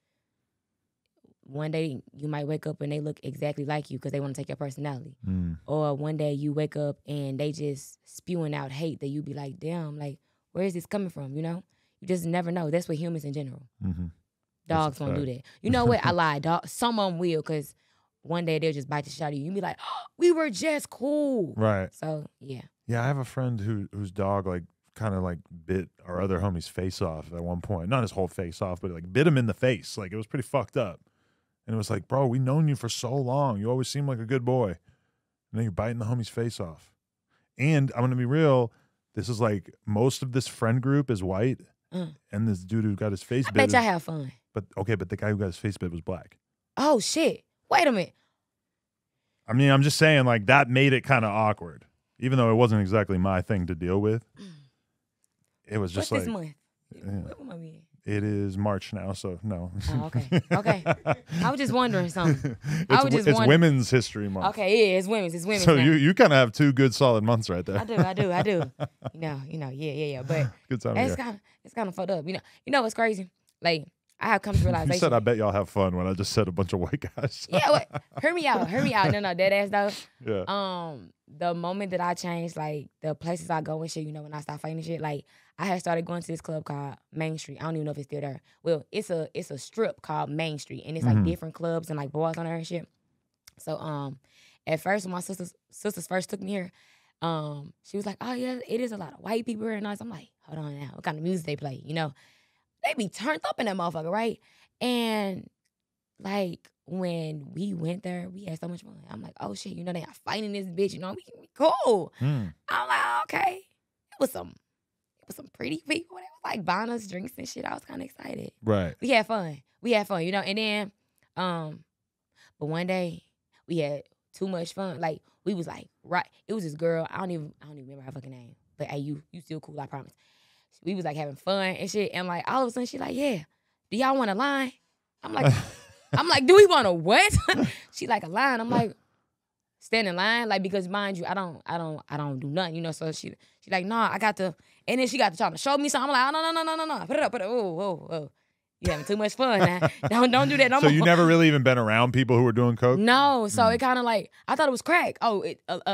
Speaker 2: one day you might wake up and they look exactly like you because they want to take your personality. Or one day you wake up and they just spewing out hate that you be like, damn, like where is this coming from? You just never know. That's what humans in general. Dogs won't do that. You know what? I lied. Dog. Some of them will because one day they'll just bite the shit out of you. You be like, oh, we were just cool.
Speaker 1: Right.
Speaker 2: So yeah.
Speaker 1: Yeah, I have a friend whose dog like kind of like bit our other homie's face off at one point. Not his whole face off, but like bit him in the face. Like it was pretty fucked up. And it was like, bro, we known you for so long. You always seem like a good boy. And then you're biting the homie's face off. And I'm going to be real. This is like most of this friend group is white. And this dude who got his face
Speaker 2: I
Speaker 1: bit.
Speaker 2: bet y'all have fun.
Speaker 1: But the guy who got his face bit was black.
Speaker 2: Oh, shit. Wait a minute.
Speaker 1: I mean, I'm just saying like that made it kind of awkward. Even though it wasn't exactly my thing to deal with. It was just
Speaker 2: What's
Speaker 1: like.
Speaker 2: this month?
Speaker 1: Yeah.
Speaker 2: What month we in?
Speaker 1: It is March now, so no.
Speaker 2: Oh, okay. Okay. I was just wondering something.
Speaker 1: It's Women's History Month.
Speaker 2: Okay, yeah, it's women's.
Speaker 1: So
Speaker 2: now.
Speaker 1: you kind of have 2 good solid months right there.
Speaker 2: I do. Yeah. But
Speaker 1: Good time.
Speaker 2: it's kind of fucked up. You know what's crazy? Like I have come to realization.
Speaker 1: You said I bet y'all have fun when I just said a bunch of white guys.
Speaker 2: Yeah, wait, hear me out. No, dead ass though.
Speaker 1: Yeah.
Speaker 2: The moment that I changed, like the places I go and shit, when I start fighting and shit, like I had started going to this club called Main Street. I don't even know if it's still there. Well, it's a strip called Main Street, and it's like different clubs and like bars on there and shit. So at first when my sisters first took me here, she was like, oh yeah, it is a lot of white people here and all. I'm like, hold on now, what kind of music they play? They be turned up in that motherfucker, right? And like when we went there, we had so much fun. I'm like, oh shit, they are fighting this bitch, we cool. I'm like, oh, okay. It was some pretty people. They was like buying us drinks and shit. I was kind of excited.
Speaker 1: Right.
Speaker 2: We had fun, and then, but one day we had too much fun. Like we was like, right. It was this girl. I don't even remember her fucking name. But hey, you still cool, I promise. We was like having fun and shit, and like all of a sudden she like, yeah, do y'all want a line? I'm like, do we want a what? She like a line. I'm like, stand in line, like because mind you, I don't do nothing, So she like, nah, I got to, and then she got to trying to show me something. I'm like, oh, no, put it up, whoa. You having too much fun now. Don't do that no more.
Speaker 1: So you never really even been around people who were doing coke?
Speaker 2: No, so it kind of like I thought it was crack. Oh,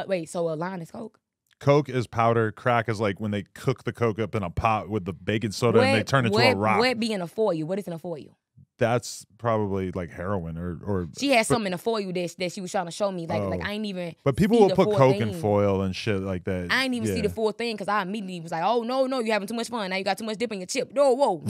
Speaker 2: wait, so a line is coke?
Speaker 1: Coke is powder. Crack is like when they cook the Coke up in a pot with the baking soda and they turn it to a rock.
Speaker 2: What be in a foil? What is in a foil?
Speaker 1: That's probably like heroin or.
Speaker 2: She had something in a foil that she was trying to show me. Like I ain't even.
Speaker 1: But people will put Coke in foil and shit like that.
Speaker 2: I ain't even see the full thing because I immediately was like, oh no, you're having too much fun. Now you got too much dip in your chip. No,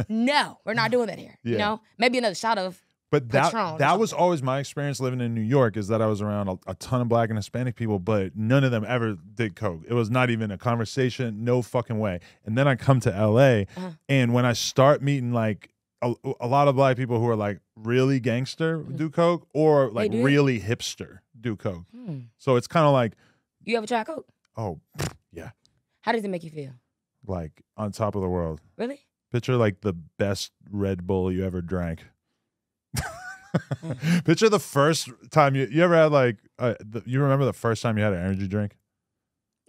Speaker 2: no, we're not doing that here.
Speaker 1: Yeah.
Speaker 2: You know, maybe another shot of.
Speaker 1: But that was always my experience living in New York, is that I was around a ton of Black and Hispanic people, but none of them ever did Coke. It was not even a conversation, no fucking way. And then I come to LA, and when I start meeting like a lot of Black people who are like really gangster do Coke, or like really hipster do Coke. So it's kind of like.
Speaker 2: You ever try Coke?
Speaker 1: Oh, yeah.
Speaker 2: How does it make you feel?
Speaker 1: Like on top of the world.
Speaker 2: Really?
Speaker 1: Picture like the best Red Bull you ever drank. Picture the first time you ever had like you remember the first time you had an energy drink?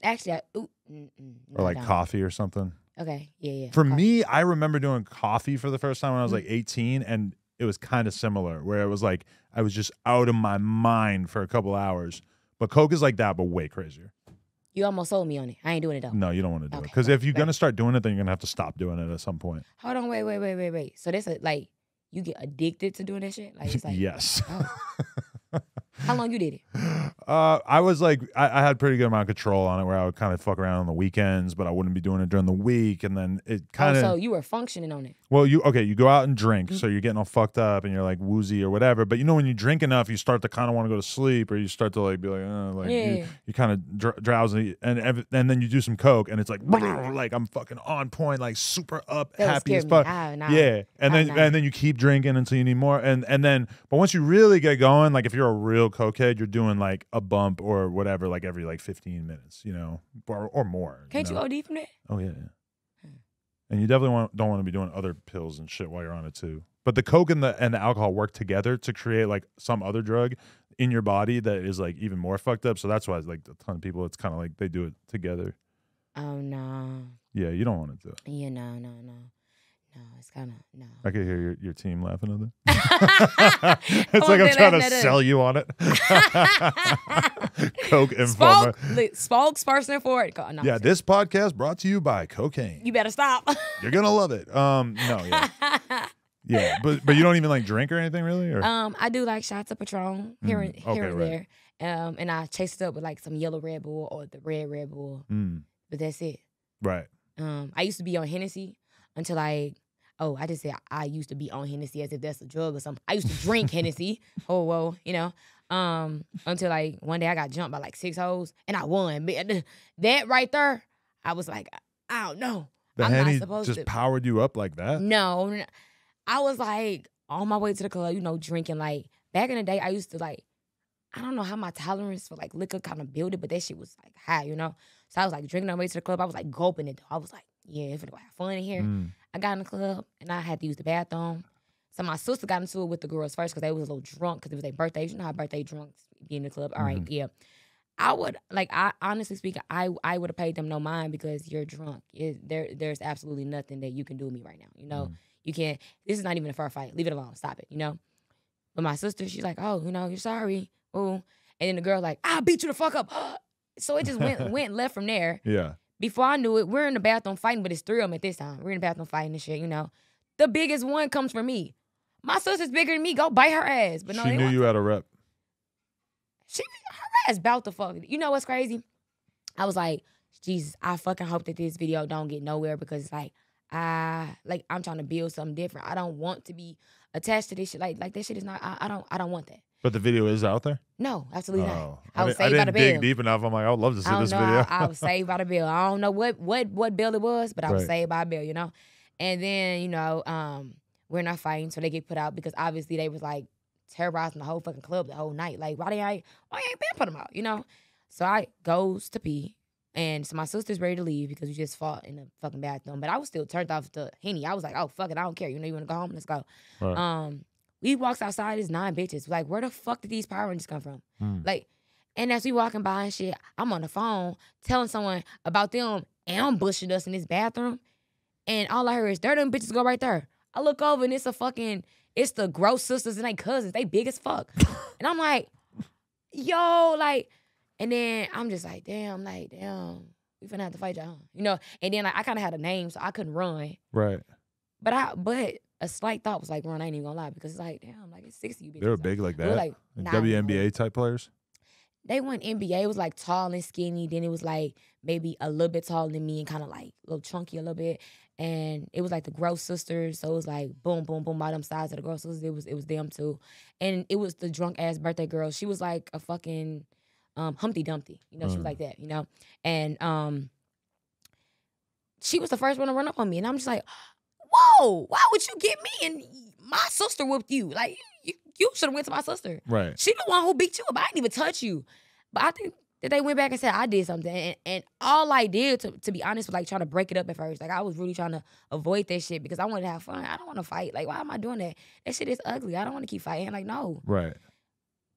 Speaker 2: Actually,
Speaker 1: or like coffee or something.
Speaker 2: Okay, yeah.
Speaker 1: For me, I remember doing coffee for the first time when I was like 18, and it was kind of similar, where it was like I was just out of my mind for a couple hours. But Coke is like that, but way crazier.
Speaker 2: You almost sold me on it. I ain't doing it though.
Speaker 1: No, you don't want to do it, because if you're gonna start doing it, then you're gonna have to stop doing it at some point.
Speaker 2: Hold on, wait. So that's like. You get addicted to doing that shit? Like it's like
Speaker 1: yes.
Speaker 2: Oh. How long you did it?
Speaker 1: I was like, I had pretty good amount of control on it, where I would kind of fuck around on the weekends, but I wouldn't be doing it during the week. And then it kind of.
Speaker 2: So you were functioning on it.
Speaker 1: Well, you go out and drink, so you're getting all fucked up and you're like woozy or whatever. But you know, when you drink enough, you start to kind of want to go to sleep, or you start to like be like, you kind of drowsy, and then you do some Coke, and it's like I'm fucking on point, like super up, happy as fuck. Yeah, and then you keep drinking until you need more, and then but once you really get going, like if you're a real cokehead, you're doing like a bump or whatever, like every like 15 minutes, you know, or more.
Speaker 2: Can't you OD from that?
Speaker 1: Oh yeah. And you definitely don't want to be doing other pills and shit while you're on it too. But the Coke and the alcohol work together to create like some other drug in your body that is like even more fucked up. So that's why like a ton of people, it's kind of like they do it together.
Speaker 2: Oh no.
Speaker 1: Yeah, you don't want to do it.
Speaker 2: Yeah, no. No, it's kind of, no.
Speaker 1: I could hear your team laughing at that. It's like I'm trying to sell you on it. Coke Informer.
Speaker 2: Spokesperson for it. No,
Speaker 1: yeah, this podcast brought to you by cocaine.
Speaker 2: You better stop.
Speaker 1: You're going to love it. No, yeah. Yeah, but you don't even like drink or anything really? Or?
Speaker 2: I do like shots of Patron here and there. And I chase it up with like some yellow Red Bull or the red Red Bull. But that's it.
Speaker 1: Right.
Speaker 2: I used to be on Hennessy until I just said I used to be on Hennessy as if that's a drug or something. I used to drink Hennessy. Oh, whoa, you know. Until like one day I got jumped by like 6 hoes and I won. That right there, I was like, I don't know.
Speaker 1: The Henny just powered you up like that?
Speaker 2: No. I was like on my way to the club, you know, drinking. Like back in the day, I used to like, I don't know how my tolerance for like liquor kind of built it, but that shit was like high, you know? So I was like drinking on my way to the club. I was like gulping it though. I was like, yeah, if it's gonna have fun in here. I got in the club and I had to use the bathroom. So my sister got into it with the girls first because they was a little drunk because it was their birthday. You know how birthday drunks be in the club. All right, yeah. I honestly speaking, I would have paid them no mind because you're drunk. There's absolutely nothing that you can do to me right now. You know, you can't. This is not even a fair fight. Leave it alone. Stop it. You know. But my sister, she's like, oh, you know, you're sorry. Oh, and then the girl like, I'll beat you the fuck up. So it just went left from there.
Speaker 1: Yeah.
Speaker 2: Before I knew it, we're in the bathroom fighting, but it's 3 of them at this time. We're in the bathroom fighting and shit, you know. The biggest one comes from me. My sister's bigger than me. Go bite her ass. But no,
Speaker 1: she knew you had a rep.
Speaker 2: Her ass about to fuck. You know what's crazy? I was like, Jesus, I fucking hope that this video don't get nowhere because it's like, I'm trying to build something different. I don't want to be attached to this shit. Like that shit is not. I don't want that.
Speaker 1: But the video is out there?
Speaker 2: No, absolutely not.
Speaker 1: I was saved by the bill. I didn't dig deep enough. I'm like, I would love to see this video.
Speaker 2: I was saved by the bill. I don't know what bill it was, but I was saved by a bill, you know? And then, you know, we're not fighting, so they get put out because obviously they was like terrorizing the whole fucking club the whole night. Like, why ain't been put them out, you know? So I goes to pee, and so my sister's ready to leave because we just fought in the fucking bathroom. But I was still turned off the Henny. I was like, oh, fuck it, I don't care. You know, you want to go home? Let's go. Right. We walks outside, there's 9 bitches. Like, where the fuck did these Power Rangers come from? Like, and as we walking by and shit, I'm on the phone telling someone about them ambushing us in this bathroom. And all I heard is, there them bitches go right there. I look over and it's the gross sisters and they cousins. They big as fuck. And I'm like, yo, like, And then I'm just like, damn, we finna have to fight y'all, you know. And then like, I kind of had a name, so I couldn't run.
Speaker 1: Right.
Speaker 2: But a slight thought was like, run. I ain't even gonna lie, because it's like, damn, like it's 60 you bitches.
Speaker 1: They were big like
Speaker 2: We were
Speaker 1: that.
Speaker 2: like,
Speaker 1: Like
Speaker 2: nah,
Speaker 1: WNBA type players.
Speaker 2: They went NBA. It was like tall and skinny. Then it was like maybe a little bit taller than me and kind of like a little chunky a little bit. And it was like the Gross sisters. So it was like boom, boom, boom, bottom sides of the Gross sisters. It was them too. And it was the drunk ass birthday girl. She was like a fucking Humpty Dumpty. You know, she was like that, you know? And she was the first one to run up on me. And I'm just like, whoa, why would you get me? And my sister whooped you. Like, you should have went to my sister.
Speaker 1: Right.
Speaker 2: She the one who beat you up. I didn't even touch you. But I think that they went back and said I did something. And all I did, to be honest, was like trying to break it up at first. Like, I was really trying to avoid that shit because I wanted to have fun. I don't want to fight. Like, why am I doing that? That shit is ugly. I don't want to keep fighting. Like, no.
Speaker 1: Right.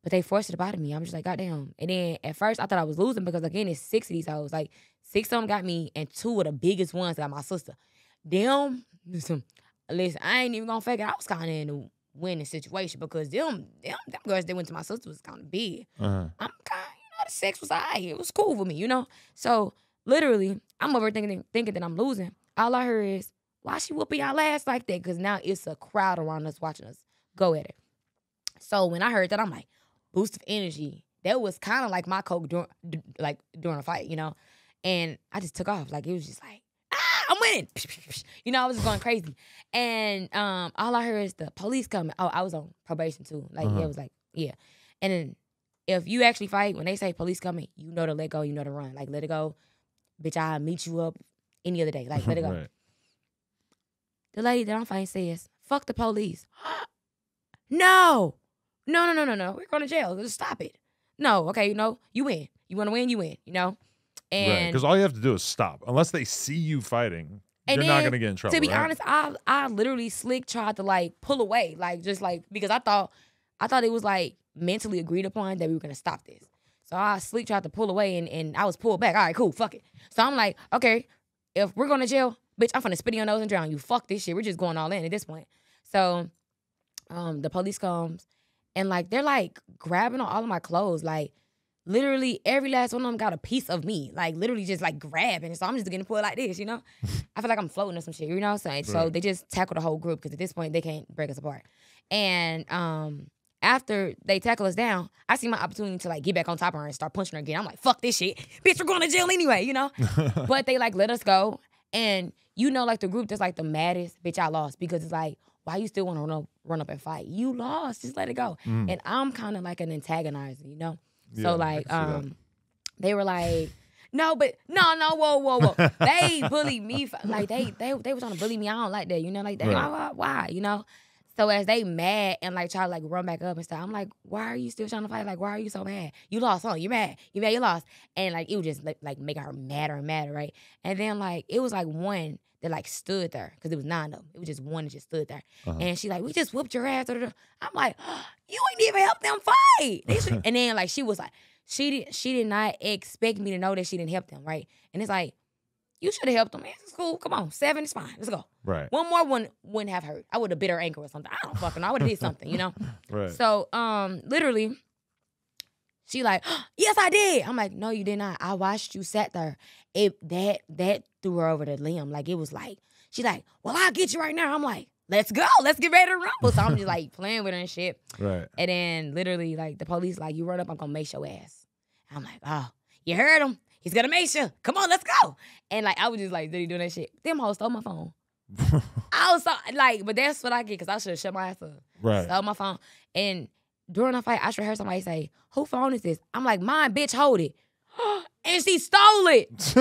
Speaker 2: But they forced it out of me. I'm just like, goddamn. And then at first I thought I was losing because, again, it's 6 of these hoes. Like, 6 of them got me and 2 of the biggest ones got my sister. Them, listen, I ain't even gonna fake it. I was kind of in a winning situation because them girls that went to my sister was kind of big. I'm kind of, the sex was alright. It was cool for me, you know? So, literally, I'm over thinking that I'm losing. All I heard is, why she whooping y'all ass like that? Because now it's a crowd around us watching us go at it. So, when I heard that, I'm like, boost of energy. That was kind of like my coke during a fight, you know? And I just took off. Like, it was just like, I'm winning. You know, I was just going crazy. And all I heard is the police coming. Oh, I was on probation too. Like, it was like, yeah. And then if you actually fight, when they say police coming, you know to let go, you know to run. Like, let it go. Bitch, I'll meet you up any other day. Like, let it go.
Speaker 1: Right.
Speaker 2: The lady that I'm fighting says, fuck the police. No. No. We're going to jail. Just stop it. No, okay, you know, you win. You want to win, you win, you know?
Speaker 1: Right, because all you have to do is stop. Unless they see you fighting, you're not gonna get in trouble.
Speaker 2: To be
Speaker 1: right?
Speaker 2: honest, I literally slick tried to like pull away, like just like because I thought it was like mentally agreed upon that we were gonna stop this. So I slick tried to pull away and I was pulled back. All right, cool, fuck it. So I'm like, okay, if we're going to jail, bitch, I'm finna spit in your nose and drown you. Fuck this shit. We're just going all in at this point. So the police comes and like they're like grabbing on all of my clothes, like. Literally, every last one of them got a piece of me. Like, literally just, like, grabbing. So I'm just getting pulled like this, you know? I feel like I'm floating or some shit, you know what I'm saying? So they just tackle the whole group because at this point, they can't break us apart. And after they tackle us down, I see my opportunity to, like, get back on top of her and start punching her again. I'm like, fuck this shit. Bitch, we're going to jail anyway, you know? But they, like, let us go. And, you know, like, the group that's, like, the maddest, bitch, I lost. Because it's like, why you still want to run up and fight? You lost. Just let it go. And I'm kind of like an antagonizer, you know? So, like, they were like, no, whoa. They bullied me. Like, they were trying to bully me. I don't like that, you know? Like, why, you know? So, as they mad and, like, try to, like, run back up and stuff, I'm like, why are you still trying to fight? Like, why are you so mad? You lost, huh? You mad, you lost. And, like, it was just, like making her madder and madder, right? And then, like, it was, like, one that, like, stood there. Because it was 9 of them. It was just one that just stood there. And she like, we just whooped your ass. I'm like, you ain't even help them fight. And then, like, she was like, she did not expect me to know that she didn't help them, right? And it's like, you should have helped them. Man, it's cool. Come on. 7 is fine. Let's go.
Speaker 1: Right.
Speaker 2: One more wouldn't have hurt. I would have bit her ankle or something. I don't fucking know. I would have did something, you know?
Speaker 1: Right.
Speaker 2: So, literally, she like, yes, I did. I'm like, no, you did not. I watched you sat there. That threw her over the limb. Like, it was like, she like, well, I'll get you right now. I'm like, let's go. Let's get ready to rumble. So I'm just like playing with her and shit.
Speaker 1: Right.
Speaker 2: And then literally, like, the police like, you run up, I'm gonna mace your ass. I'm like, oh, you heard him. He's gonna mace you. Come on, let's go. And like, I was just like, doing that shit. Them hoes stole my phone. I was so, like, but that's what I get because I should have shut my ass up.
Speaker 1: Right.
Speaker 2: Stole my phone. And during the fight, I should have heard somebody say, who phone is this? I'm like, mine, bitch, hold it. And she stole it.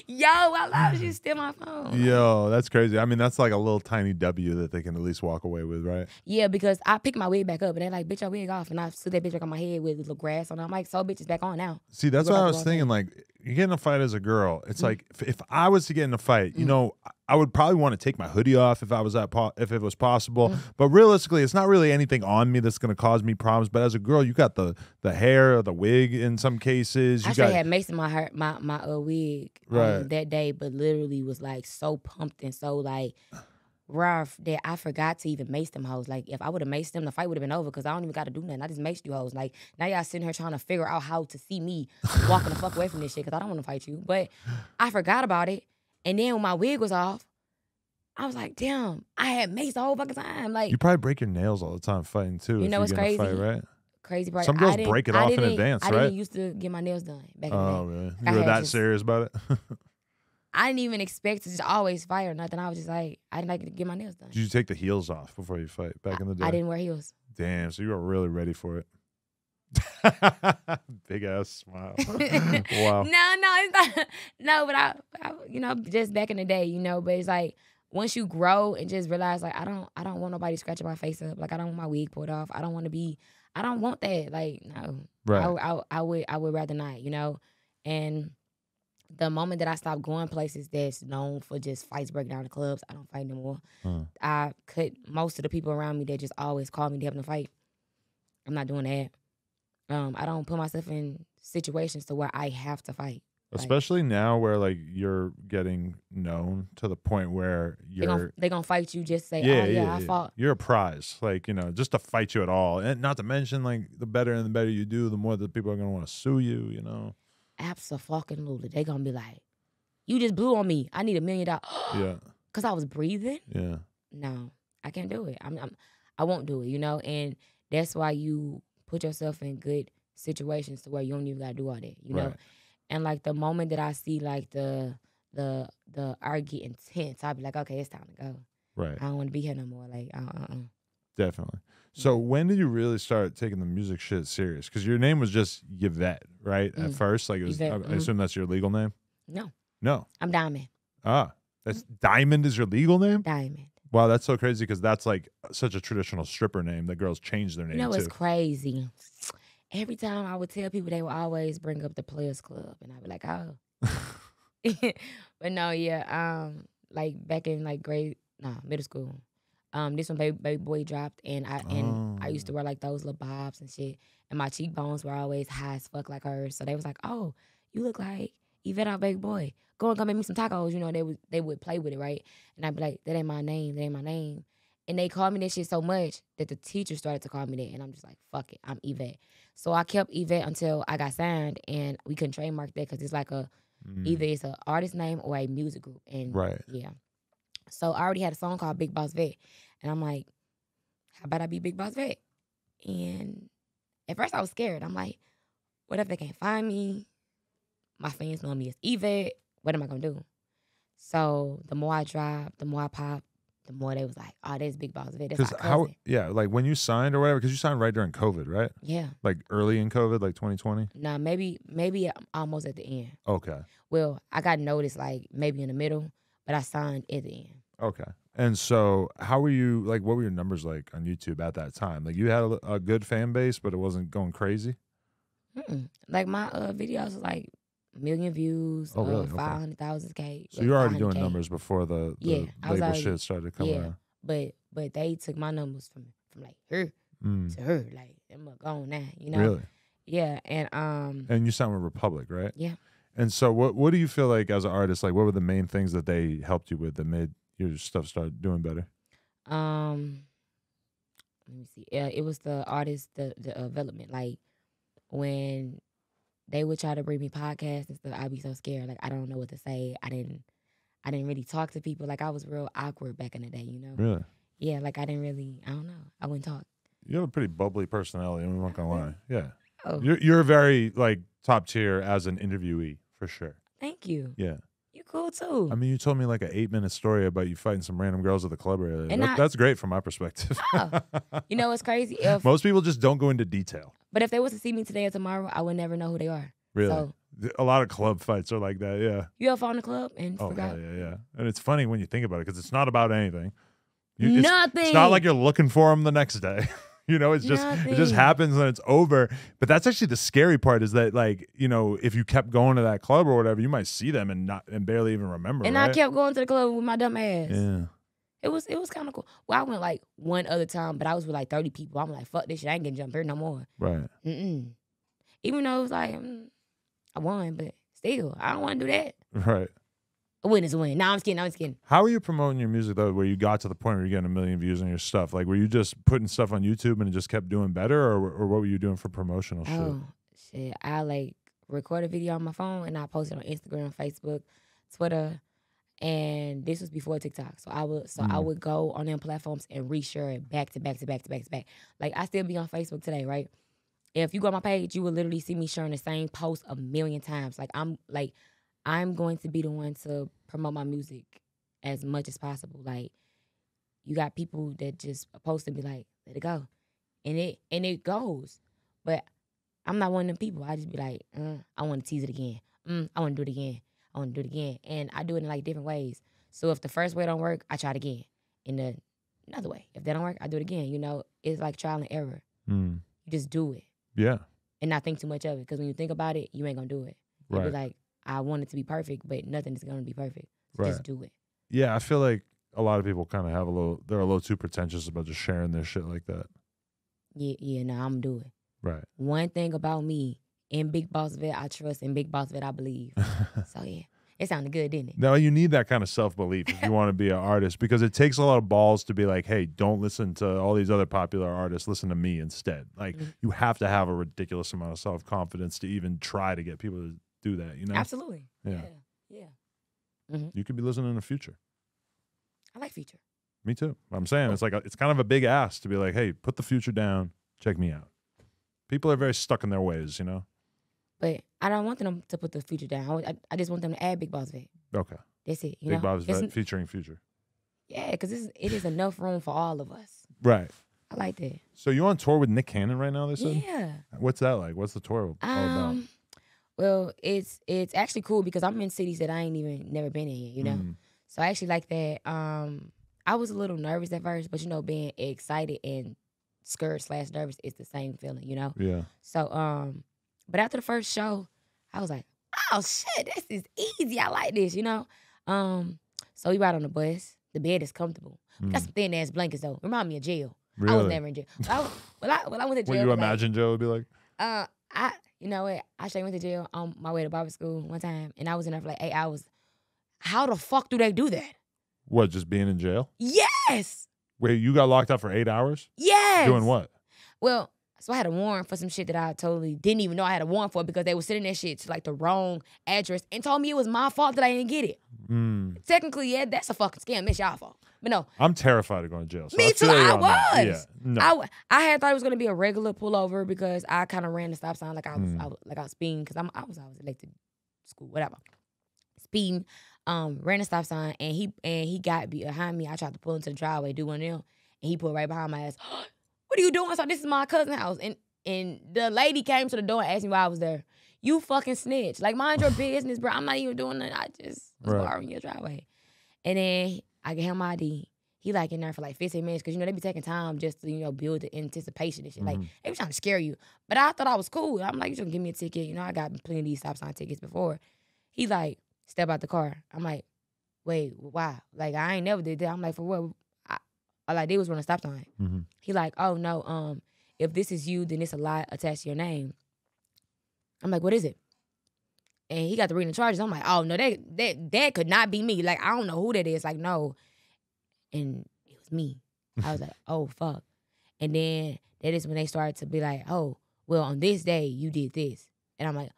Speaker 2: Yo, I love you steal my phone.
Speaker 1: Yo, that's crazy. I mean, that's like a little tiny W that they can at least walk away with, right?
Speaker 2: Yeah, because I picked my wig back up and they're like, bitch, your wig off. And I stood that bitch back on my head with a little grass on it. I'm like, so bitch is back on now.
Speaker 1: See, that's what I was thinking. Like, you get in a fight as a girl. It's like if I was to get in a fight, you know, I would probably want to take my hoodie off if I was if it was possible. But realistically, it's not really anything on me that's going to cause me problems. But as a girl, you got the hair or the wig in some cases.
Speaker 2: I should have had Mason my wig
Speaker 1: Right.
Speaker 2: that day, but literally was like so pumped and so like rough that I forgot to even mace them hoes. Like, if I would have maced them, the fight would have been over because I don't even got to do nothing. I just maced you hoes. Like, now y'all sitting here trying to figure out how to see me walking the fuck away from this shit because I don't want to fight you. But I forgot about it. And then when my wig was off, I was like, damn, I had maced the whole fucking time. Like,
Speaker 1: You probably break your nails all the time fighting too.
Speaker 2: You
Speaker 1: if
Speaker 2: know
Speaker 1: you
Speaker 2: what's
Speaker 1: get in a
Speaker 2: crazy?
Speaker 1: Fight, right?
Speaker 2: crazy part.
Speaker 1: Some girls break it off in advance,
Speaker 2: I
Speaker 1: right?
Speaker 2: didn't used to get my nails done back in the
Speaker 1: Oh,
Speaker 2: day.
Speaker 1: really?
Speaker 2: I
Speaker 1: You were
Speaker 2: had
Speaker 1: that
Speaker 2: just-
Speaker 1: serious about it?
Speaker 2: I didn't even expect to just always fight or nothing. I was just like, I didn't like to get my nails done.
Speaker 1: Did you take the heels off before you fight back in the day?
Speaker 2: I didn't wear heels.
Speaker 1: Damn, so you were really ready for it. Big ass smile. Wow.
Speaker 2: No, it's not. No, but I, you know, just back in the day, you know. But it's like once you grow and just realize, like, I don't want nobody scratching my face up. Like, I don't want my wig pulled off. I don't want that. Like, no.
Speaker 1: Right.
Speaker 2: I would rather not, you know. And the moment that I stopped going places that's known for just fights breaking down the clubs, I don't fight no more. I cut most of the people around me that just always call me to help them fight. I'm not doing that. I don't put myself in situations to where I have to fight.
Speaker 1: Especially now where like you're getting known to the point where you're
Speaker 2: They gonna fight you just say, I fought.
Speaker 1: You're a prize. Like, you know, just to fight you at all. And not to mention, like, the better and the better you do, the more that people are gonna want to sue you, you know.
Speaker 2: Absolutely. They gonna be like, you just blew on me. I need $1 million.
Speaker 1: Yeah.
Speaker 2: Cause I was breathing?
Speaker 1: Yeah.
Speaker 2: No, I can't do it. I won't do it, you know? And that's why you put yourself in good situations to where you don't even gotta do all that, you know?
Speaker 1: Right.
Speaker 2: And like the moment that I see like the art get intense, I'll be like, okay, it's time to go.
Speaker 1: Right.
Speaker 2: I don't want to be here no more. Like,
Speaker 1: Definitely. So when did you really start taking the music shit serious? Because your name was just Yvette, right? At first, like it was.
Speaker 2: Yvette,
Speaker 1: I assume that's your legal name.
Speaker 2: No,
Speaker 1: No.
Speaker 2: I'm Diamond.
Speaker 1: That's Diamond is your legal name.
Speaker 2: Diamond.
Speaker 1: Wow, that's so crazy because that's like such a traditional stripper name that girls change their name
Speaker 2: You know,
Speaker 1: to.
Speaker 2: it's crazy. Every time I would tell people, they would always bring up the Players Club, and I'd be like, oh. But no, yeah. Like back in like middle school. This one baby boy dropped, and I used to wear like those little bobs and shit, and my cheekbones were always high as fuck like hers. So they was like, "Oh, you look like Yvette our baby boy. Go and come make me some tacos." You know, they would play with it, right? And I'd be like, "That ain't my name. That ain't my name." And they called me that shit so much that the teacher started to call me that, and I'm just like, "Fuck it, I'm Yvette." So I kept Yvette until I got signed, and we couldn't trademark that because it's like either it's an artist name or a music group, and
Speaker 1: Right.
Speaker 2: yeah. So I already had a song called Big Boss Vet. And I'm like, how about I be Big Boss Vet? And at first I was scared. I'm like, what if they can't find me? My fans know me as Yvette. What am I going to do? So the more I dropped, the more I popped, the more they was like, oh, that's Big Boss Vet. That's
Speaker 1: Because
Speaker 2: our cousin.
Speaker 1: like when you signed or whatever, because you signed right during COVID, right?
Speaker 2: Yeah.
Speaker 1: Like early in COVID, like 2020?
Speaker 2: Now, maybe almost at the end.
Speaker 1: Okay.
Speaker 2: Well, I got noticed like maybe in the middle, but I signed at the end.
Speaker 1: Okay. And so how were you, like, what were your numbers like on YouTube at that time? Like you had a good fan base, but it wasn't going crazy?
Speaker 2: Like my videos was like 1 million views,
Speaker 1: Oh, really? Okay.
Speaker 2: 500,000 K.
Speaker 1: So you're already
Speaker 2: 500K.
Speaker 1: doing numbers before the
Speaker 2: I was
Speaker 1: label
Speaker 2: already-
Speaker 1: shit started to come around.
Speaker 2: But they took my numbers from like her
Speaker 1: Mm.
Speaker 2: to her, like them are gone now, you know.
Speaker 1: Really?
Speaker 2: Yeah, and
Speaker 1: And you signed with Republic, right?
Speaker 2: yeah.
Speaker 1: And so what do you feel like as an artist, like what were the main things that they helped you with that made your stuff start doing better?
Speaker 2: Let me see. Yeah, it was the artist, the development. Like when they would try to bring me podcasts and stuff, I'd be so scared. Like I don't know what to say. I didn't really talk to people. Like I was real awkward back in the day, you know.
Speaker 1: Really?
Speaker 2: Yeah, like I don't know. I wouldn't talk.
Speaker 1: You have a pretty bubbly personality, I'm not gonna lie. Yeah.
Speaker 2: Oh,
Speaker 1: You're very like top tier as an interviewee, for sure.
Speaker 2: thank you.
Speaker 1: Yeah.
Speaker 2: You cool too.
Speaker 1: I mean, you told me like an 8-minute story about you fighting some random girls at the club earlier.
Speaker 2: And
Speaker 1: That's great from my perspective.
Speaker 2: You know what's crazy? If
Speaker 1: Most people just don't go into detail.
Speaker 2: But if they was to see me today or tomorrow, I would never know who they are.
Speaker 1: Really.
Speaker 2: So
Speaker 1: A lot of club fights are like that, yeah.
Speaker 2: you ever found a club and
Speaker 1: Oh,
Speaker 2: forgot?
Speaker 1: yeah. And it's funny when you think about it because it's not about anything.
Speaker 2: Nothing.
Speaker 1: It's not like you're looking for them the next day. You know, it just
Speaker 2: Nothing.
Speaker 1: happens and it's over. But that's actually the scary part is that, like, you know, if you kept going to that club or whatever, you might see them and barely even remember.
Speaker 2: And
Speaker 1: right?
Speaker 2: I kept going to the club with my dumb ass.
Speaker 1: Yeah.
Speaker 2: It was kind of cool. Well, I went like one other time, but I was with like 30 people. I'm like, fuck this shit. I ain't getting jumped here no more.
Speaker 1: Right.
Speaker 2: Even though it was like, I won, but still, I don't want to do that.
Speaker 1: Right.
Speaker 2: A win is a win. Nah, I'm just kidding. I'm just kidding.
Speaker 1: How are you promoting your music though, where you got to the point where you're getting 1 million views on your stuff? Like, were you just putting stuff on YouTube and it just kept doing better, or what were you doing for promotional shit?
Speaker 2: Oh, shit. I like record a video on my phone and I post it on Instagram, Facebook, Twitter. And this was before TikTok. So I would go on them platforms and reshare it back to back to back to back to back. Like, I still be on Facebook today, right? If you go on my page, you will literally see me sharing the same post 1,000,000 times. I'm going to be the one to promote my music as much as possible. Like, you got people that just post and be like, let it go. And it goes. But I'm not one of them people. I just be like, I want to tease it again. I want to do it again. I want to do it again. And I do it in like different ways. So if the first way don't work, I try it again. In another way. If that don't work, I do it again. You know, it's like trial and error. You just do it.
Speaker 1: Yeah.
Speaker 2: And not think too much of it. Because when you think about it, you ain't going to do it. You'll be like, I want it to be perfect, but nothing is going to be perfect. So just do it.
Speaker 1: Yeah, I feel like a lot of people kind of they're a little too pretentious about just sharing their shit like that.
Speaker 2: Yeah, no, I'm going to do it.
Speaker 1: Right.
Speaker 2: One thing about me, in Big Boss Vet, I trust. In Big Boss Vet, I believe. So, yeah. It sounded good, didn't it?
Speaker 1: No, you need that kind of self-belief if you want to be an artist, because it takes a lot of balls to be like, hey, don't listen to all these other popular artists. Listen to me instead. Like, you have to have a ridiculous amount of self-confidence to even try to get people to do that, you know?
Speaker 2: Absolutely. Yeah.
Speaker 1: You could be listening in the Future.
Speaker 2: I like Future.
Speaker 1: Me too. I'm saying it's like it's kind of a big ask to be like, hey, put the Future down. Check me out. People are very stuck in their ways, you know?
Speaker 2: But I don't want them to put the Future down. I just want them to add Big Boss Vet.
Speaker 1: Okay.
Speaker 2: That's it.
Speaker 1: Big Boss Vet featuring Future.
Speaker 2: Yeah, because it is enough room for all of us.
Speaker 1: Right.
Speaker 2: I like that.
Speaker 1: So you on tour with Nick Cannon right now, they said?
Speaker 2: Yeah.
Speaker 1: What's that like? What's the tour all about?
Speaker 2: Well, it's actually cool because I'm in cities that I ain't even never been in yet, you know? So I actually like that. I was a little nervous at first, but, you know, being excited and scared/nervous is the same feeling, you know?
Speaker 1: Yeah.
Speaker 2: So, but after the first show, I was like, oh, shit, this is easy. I like this, you know? So we ride on the bus. The bed is comfortable. Got some thin-ass blankets, though. Remind me of jail.
Speaker 1: Really?
Speaker 2: I was never in jail. When I went to jail.
Speaker 1: What you imagine Joe would be like?
Speaker 2: You know what? I straight went to jail on my way to barber school one time, and I was in there for like 8 hours. How the fuck do they do that?
Speaker 1: What, just being in jail?
Speaker 2: Yes!
Speaker 1: Wait, you got locked up for 8 hours?
Speaker 2: Yes!
Speaker 1: Doing what?
Speaker 2: Well, so I had a warrant for some shit that I totally didn't even know I had a warrant for because they were sending that shit to like the wrong address and told me it was my fault that I didn't get it. Technically, yeah, that's a fucking scam. It's y'all fault. But no.
Speaker 1: I'm terrified of going to jail. So
Speaker 2: Me too, I was.
Speaker 1: Yeah, no.
Speaker 2: I had thought it was gonna be a regular pullover because I kind of ran the stop sign like I was speeding because I was elected school, whatever. Speeding, ran the stop sign and he got behind me. I tried to pull into the driveway, do one of them, and he pulled right behind my ass. What are you doing? So this is my cousin's house. And the lady came to the door and asked me why I was there. You fucking snitch. Like, mind your business, bro. I'm not even doing that. I just was borrowing your driveway. And then I get him my ID. He like in there for like 15 minutes because, you know, they be taking time just to, you know, build the anticipation and shit. Like, they be trying to scare you. But I thought I was cool. I'm like, you should give me a ticket. You know, I got plenty of these stop sign tickets before. He like, step out the car. I'm like, wait, why? Like, I ain't never did that. I'm like, for what? All I did was run a stop sign. He like, oh, no, if this is you, then it's a lie attached to your name. I'm like, what is it? And he got the reading charges. I'm like, oh, no, that could not be me. Like, I don't know who that is. Like, no. And it was me. I was like, oh, fuck. And then that is when they started to be like, oh, well, on this day, you did this. And I'm like,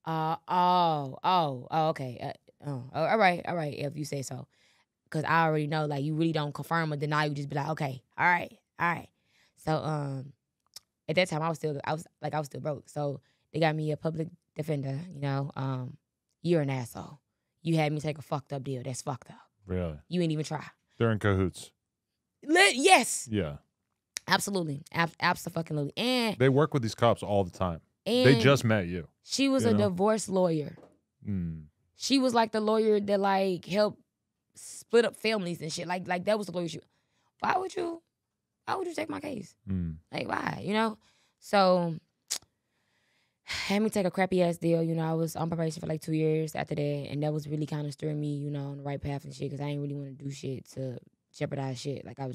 Speaker 2: okay. All right, if you say so. Because I already know, like, you really don't confirm or deny. You just be like, okay, all right. So, at that time, I was still broke. So they got me a public defender. You know, you're an asshole. You had me take a fucked up deal. That's fucked up.
Speaker 1: Really?
Speaker 2: You ain't even try.
Speaker 1: They're in cahoots.
Speaker 2: Yes.
Speaker 1: Yeah.
Speaker 2: Absolutely. Absolutely. And
Speaker 1: they work with these cops all the time. And they just met you.
Speaker 2: She was a divorce lawyer. She was like the lawyer that like helped split up families and shit. Like that was the lawyer. Why would you take my case? Like, why? You know? So had me take a crappy ass deal. You know, I was on probation for like 2 years after that, and that was really kind of steering me, you know, on the right path and shit. Because I didn't really want to do shit to jeopardize shit. Like I'm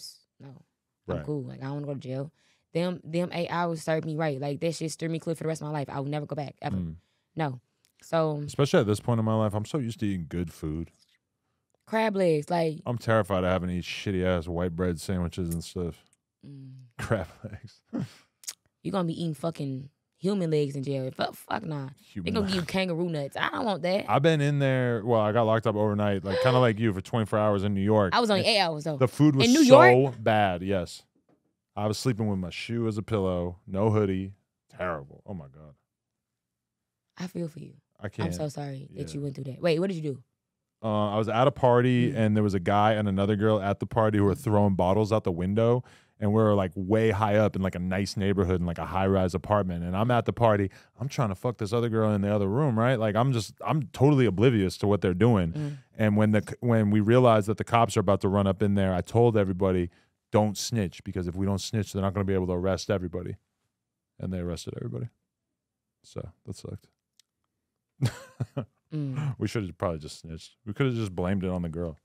Speaker 2: cool. Like I don't want to go to jail. Them 8 hours served me right. Like that shit steered me clear for the rest of my life. I will never go back ever. No. So
Speaker 1: Especially at this point in my life, I'm so used to eating good food.
Speaker 2: crab legs, like
Speaker 1: I'm terrified of having to eat shitty ass white bread sandwiches and stuff. Crab legs.
Speaker 2: you're gonna be eating fucking human legs in jail. Fuck nah. They
Speaker 1: Human
Speaker 2: gonna give you kangaroo nuts. I don't want that.
Speaker 1: I've been in there. Well, I got locked up overnight, like kind of like you, for 24 hours in New York.
Speaker 2: I was only 8 hours though.
Speaker 1: The food was
Speaker 2: In New
Speaker 1: so
Speaker 2: York?
Speaker 1: bad. Yes, I was sleeping with my shoe as a pillow, no hoodie. Terrible. Oh my god.
Speaker 2: I feel for you.
Speaker 1: I can't.
Speaker 2: I'm so sorry that
Speaker 1: Yeah.
Speaker 2: you went through that. Wait, what did you do?
Speaker 1: I was at a party and there was a guy and another girl at the party who were throwing bottles out the window, and we were like way high up in like a nice neighborhood in like a high-rise apartment, and I'm at the party. I'm trying to fuck this other girl in the other room, right? Like I'm totally oblivious to what they're doing. And when we realized that the cops are about to run up in there, I told everybody, don't snitch, because if we don't snitch, they're not going to be able to arrest everybody. And they arrested everybody. So that sucked. We should have probably just snitched. We could have just blamed it on the girl.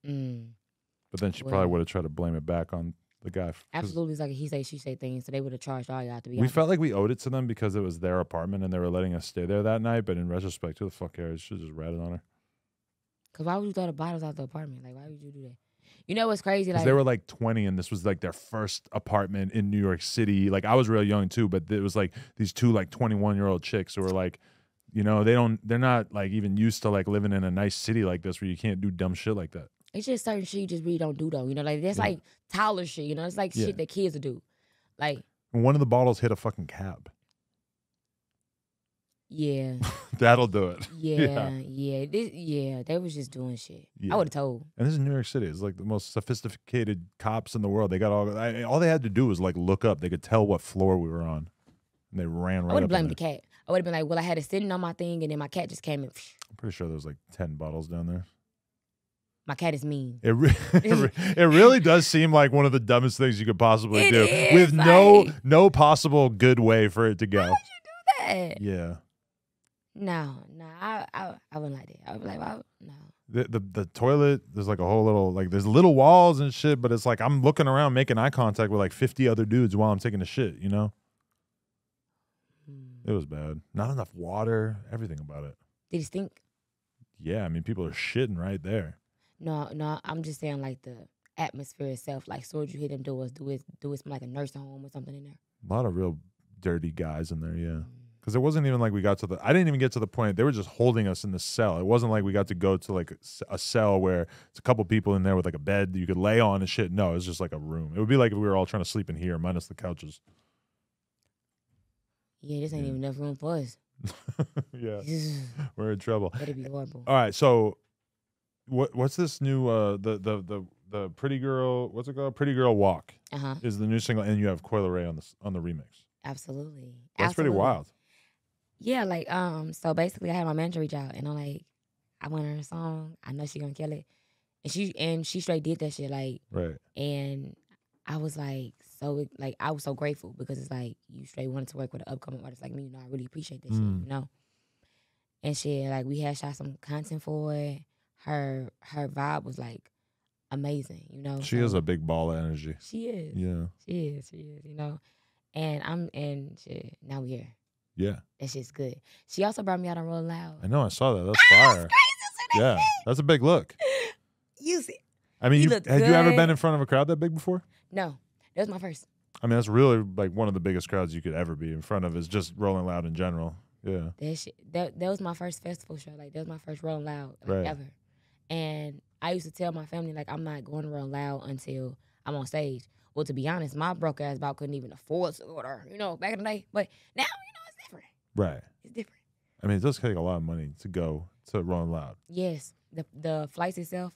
Speaker 1: But then she probably would have tried to blame it back on the guy.
Speaker 2: Absolutely, it's like a he say, she say thing. So they would have charged all y'all to be
Speaker 1: We
Speaker 2: honest.
Speaker 1: felt like we owed it to them because it was their apartment and they were letting us stay there that night. But in retrospect, who the fuck cares? Should have just ratted on her.
Speaker 2: Because why would you throw the bottles out the apartment? Like, why would you do that? You know what's crazy? Like,
Speaker 1: They were like 20 and this was like their first apartment in New York City. Like I was real young too, but it was like these two like 21-year-old chicks who were like, you know, they're not like even used to like living in a nice city like this where you can't do dumb shit like that.
Speaker 2: it's just certain shit you just really don't do though. You know, like that's like toddler shit. You know, it's like shit that kids would do. Like,
Speaker 1: And one of the bottles hit a fucking cab.
Speaker 2: yeah,
Speaker 1: That'll do it.
Speaker 2: they was just doing shit.
Speaker 1: Yeah.
Speaker 2: I would have told.
Speaker 1: And this is New York City. It's like the most sophisticated cops in the world. They got all they had to do was like look up. They could tell what floor we were on, and they ran right
Speaker 2: I would
Speaker 1: up.
Speaker 2: have blamed the cat. I would have been like, well, I had it sitting on my thing, and then my cat just came and
Speaker 1: I'm pretty sure there was like 10 bottles down there.
Speaker 2: my cat is mean.
Speaker 1: It really does seem like one of the dumbest things you could possibly
Speaker 2: It
Speaker 1: do,
Speaker 2: is,
Speaker 1: with
Speaker 2: like-
Speaker 1: no possible good way for it to go.
Speaker 2: Why would you do that?
Speaker 1: Yeah.
Speaker 2: No, I wouldn't like that. I would be like, no.
Speaker 1: The toilet, there's like a whole little, like there's little walls and shit, but it's like I'm looking around making eye contact with like 50 other dudes while I'm taking a shit, you know? It was bad. Not enough water, everything about it.
Speaker 2: Did it stink?
Speaker 1: Yeah, I mean, people are shitting right there.
Speaker 2: No, I'm just saying like the atmosphere itself. Like, so would you hit them doors? Do it smell like a nursing home or something in there?
Speaker 1: A lot of real dirty guys in there, yeah. Because it wasn't even like we got to I didn't even get to the point. They were just holding us in the cell. It wasn't like we got to go to like a cell where it's a couple people in there with like a bed that you could lay on and shit. No, it was just like a room. It would be like if we were all trying to sleep in here, minus the couches.
Speaker 2: Yeah, this ain't even enough room for us.
Speaker 1: Yeah, we're in trouble.
Speaker 2: That'd be horrible.
Speaker 1: All right, so what's this new the Pretty Girl? What's it called? Pretty Girl Walk is the new single, and you have Coi Leray on the remix.
Speaker 2: Absolutely,
Speaker 1: That's pretty wild.
Speaker 2: Yeah, like so basically, I had my manager reach out, and I'm like, I want her song. I know she gonna kill it, and she straight did that shit, like,
Speaker 1: right.
Speaker 2: And I was like, I was so grateful because it's like you straight wanted to work with an upcoming artist like me. You know, I really appreciate that shit, you know. And shit, like we had shot some content for it. Her vibe was like amazing, you know.
Speaker 1: She has a big ball of energy.
Speaker 2: She is.
Speaker 1: Yeah.
Speaker 2: She is, you know. And shit, now we here.
Speaker 1: Yeah.
Speaker 2: That shit's good. She also brought me out on Roll Loud.
Speaker 1: I know, I saw that. That's fire. Yeah. That's a big look.
Speaker 2: Use it.
Speaker 1: I mean,
Speaker 2: look
Speaker 1: had you ever
Speaker 2: good.
Speaker 1: been in front of a crowd that big before?
Speaker 2: No. That was my first.
Speaker 1: I mean, that's really like one of the biggest crowds you could ever be in front of, is just Rolling Loud in general. Yeah.
Speaker 2: That shit. That was my first festival show. Like, that was my first Rolling Loud
Speaker 1: Right.
Speaker 2: ever. And I used to tell my family, like, I'm not going to Rolling Loud until I'm on stage. Well, to be honest, my broke ass about couldn't even afford to go there, you know, back in the day. But now, you know, it's different.
Speaker 1: Right.
Speaker 2: It's different.
Speaker 1: I mean, it does take a lot of money to go to Rolling Loud.
Speaker 2: Yes. The flights itself,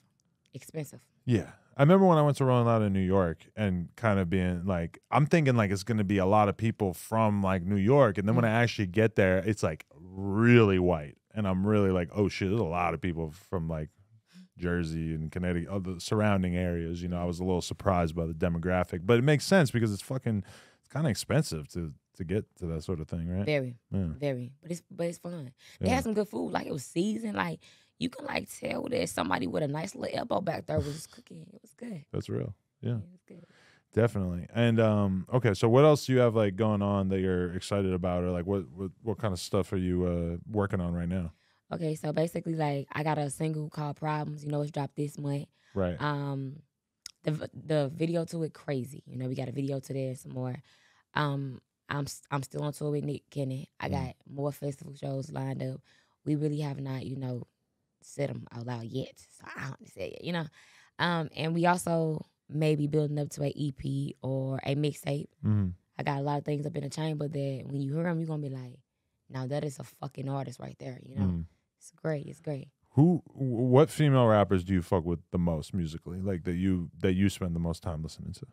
Speaker 2: expensive.
Speaker 1: Yeah. I remember when I went to Rolling Loud in New York and kind of being like, I'm thinking like it's going to be a lot of people from like New York. And then when I actually get there, it's like really white. And I'm really like, oh shit, there's a lot of people from like Jersey and Connecticut, the surrounding areas. You know, I was a little surprised by the demographic, but it makes sense because it's kind of expensive to get to that sort of thing, right?
Speaker 2: Very,
Speaker 1: Yeah.
Speaker 2: very. But it's fun. They
Speaker 1: Yeah.
Speaker 2: had some good food. Like, it was seasoned. Like, you can like tell that somebody with a nice little elbow back there was cooking. It was good.
Speaker 1: That's real. Yeah.
Speaker 2: It was good.
Speaker 1: Definitely. And okay, so what else do you have like going on that you're excited about, or like what kind of stuff are you working on right now?
Speaker 2: Okay, so basically, like I got a single called Problems. You know, it's dropped this month.
Speaker 1: Right.
Speaker 2: Um, the video to it crazy. You know, we got a video to that and some more. I'm still on tour with Nick Cannon. I got more festival shows lined up. We really have not, said them out loud yet. So I don't say it, and we also may be building up to an EP or a mixtape.
Speaker 1: Mm-hmm.
Speaker 2: I got a lot of things up in the chamber that when you hear them, you're gonna be like, now that is a fucking artist right there. It's great. It's great.
Speaker 1: What female rappers do you fuck with the most musically? Like that you spend the most time listening to?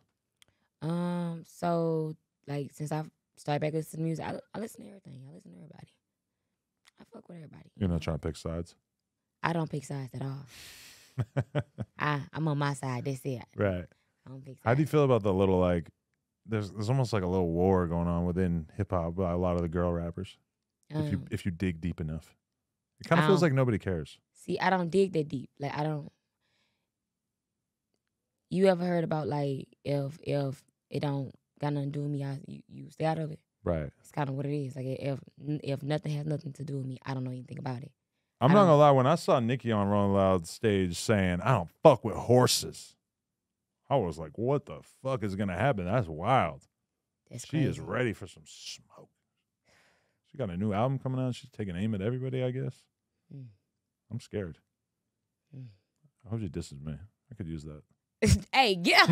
Speaker 2: So like since I've started back listening to music, I listen to everything. I listen to everybody. I fuck with everybody.
Speaker 1: You're not trying to pick sides.
Speaker 2: I don't pick sides at all. I'm on my side. That's it.
Speaker 1: Right.
Speaker 2: I don't pick sides.
Speaker 1: How do you feel about the little like? There's almost like a little war going on within hip hop by a lot of the girl rappers. If you dig deep enough, it kind of feels like nobody cares.
Speaker 2: See, I don't dig that deep. Like I don't. You ever heard about like if it don't got nothing to do with me, you stay out of it.
Speaker 1: Right.
Speaker 2: It's kind of what it is. Like if nothing has nothing to do with me, I don't know anything about it.
Speaker 1: I'm not gonna lie. When I saw Nicki on Rolling Loud stage saying, "I don't fuck with horses," I was like, "What the fuck is gonna happen?" That's wild.
Speaker 2: That's
Speaker 1: she
Speaker 2: crazy.
Speaker 1: is ready for some smoke. She got a new album coming out. She's taking aim at everybody, I guess. I'm scared. I hope she disses me. I could use that.
Speaker 2: Hey, yeah,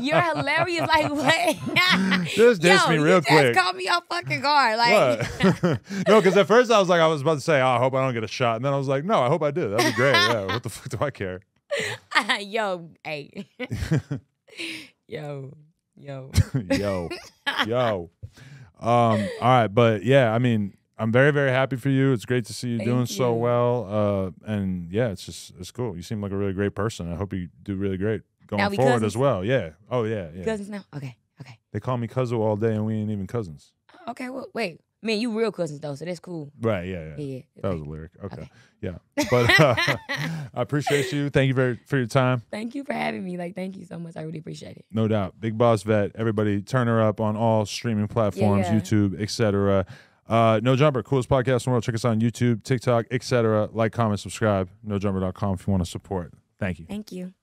Speaker 2: you're hilarious. Like what?
Speaker 1: Just diss me real quick.
Speaker 2: Just call me off fucking guard. Like
Speaker 1: what? No, because at first I was about to say, "Oh, I hope I don't get a shot," and then I was like, "No, I hope I do. That'd be great." Yeah. What the fuck do I care?
Speaker 2: Yo, hey, yo.
Speaker 1: Yo. All right, but yeah, I mean, I'm very, very happy for you. It's great to see you doing so well. And yeah, it's cool. You seem like a really great person. I hope you do really great going forward as well. Yeah. Oh yeah.
Speaker 2: Cousins now? Okay.
Speaker 1: They call me cousin all day and we ain't even cousins.
Speaker 2: Okay, well, wait. Man, you real cousins though, so that's cool.
Speaker 1: Right, yeah.
Speaker 2: Okay.
Speaker 1: That was a lyric. Okay. Yeah. But I appreciate you. Thank you for your time.
Speaker 2: Thank you for having me. Like, thank you so much. I really appreciate it.
Speaker 1: No doubt. Big Boss Vet. Everybody turn her up on all streaming platforms, YouTube, etc. No Jumper, coolest podcast in the world. Check us out on YouTube, TikTok, etc. Like, comment, subscribe. NoJumper.com if you want to support. Thank you.
Speaker 2: Thank you.